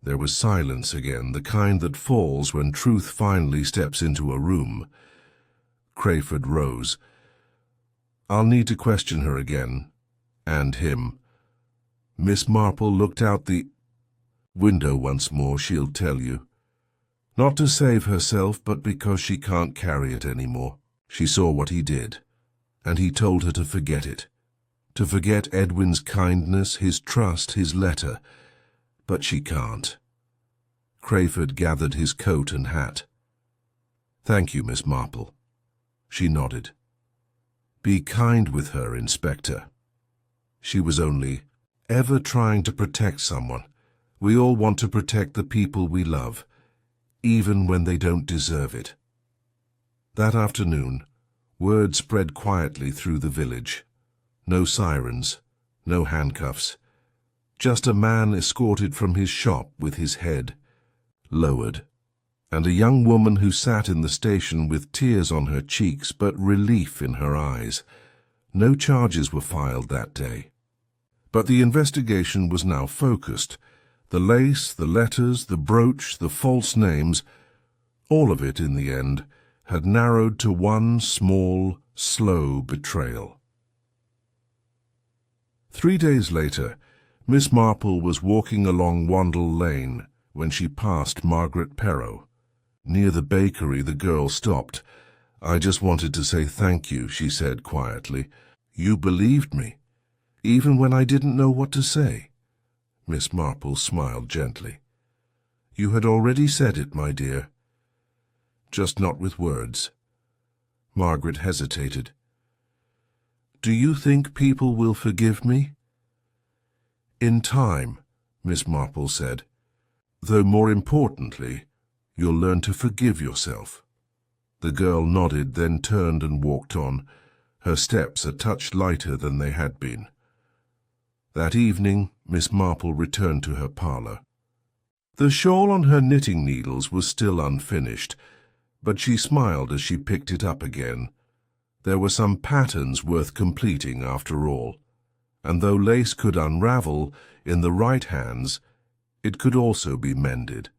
There was silence again, the kind that falls when truth finally steps into a room. Crayford rose. "I'll need to question her again. And him." Miss Marple looked out the window once more, "She'll tell you. Not to save herself, but because she can't carry it anymore. She saw what he did, and he told her to forget it. To forget Edwin's kindness, his trust, his letter. But she can't." Crayford gathered his coat and hat. "Thank you, Miss Marple." She nodded. "Be kind with her, Inspector. She was only ever trying to protect someone. We all want to protect the people we love, even when they don't deserve it." That afternoon, word spread quietly through the village. No sirens, no handcuffs. Just a man escorted from his shop with his head lowered, and a young woman who sat in the station with tears on her cheeks but relief in her eyes. No charges were filed that day. But the investigation was now focused. The lace, the letters, the brooch, the false names, all of it, in the end, had narrowed to one small, slow betrayal. 3 days later, Miss Marple was walking along Wandle Lane when she passed Margaret Poirot. Near the bakery, the girl stopped. "I just wanted to say thank you," she said quietly. "You believed me, even when I didn't know what to say." Miss Marple smiled gently. "You had already said it, my dear. Just not with words." Margaret hesitated. "Do you think people will forgive me?" "In time," Miss Marple said. "Though more importantly, you'll learn to forgive yourself." The girl nodded, then turned and walked on, her steps a touch lighter than they had been. That evening, Miss Marple returned to her parlour. The shawl on her knitting needles was still unfinished, but she smiled as she picked it up again. There were some patterns worth completing after all, and though lace could unravel in the right hands, it could also be mended.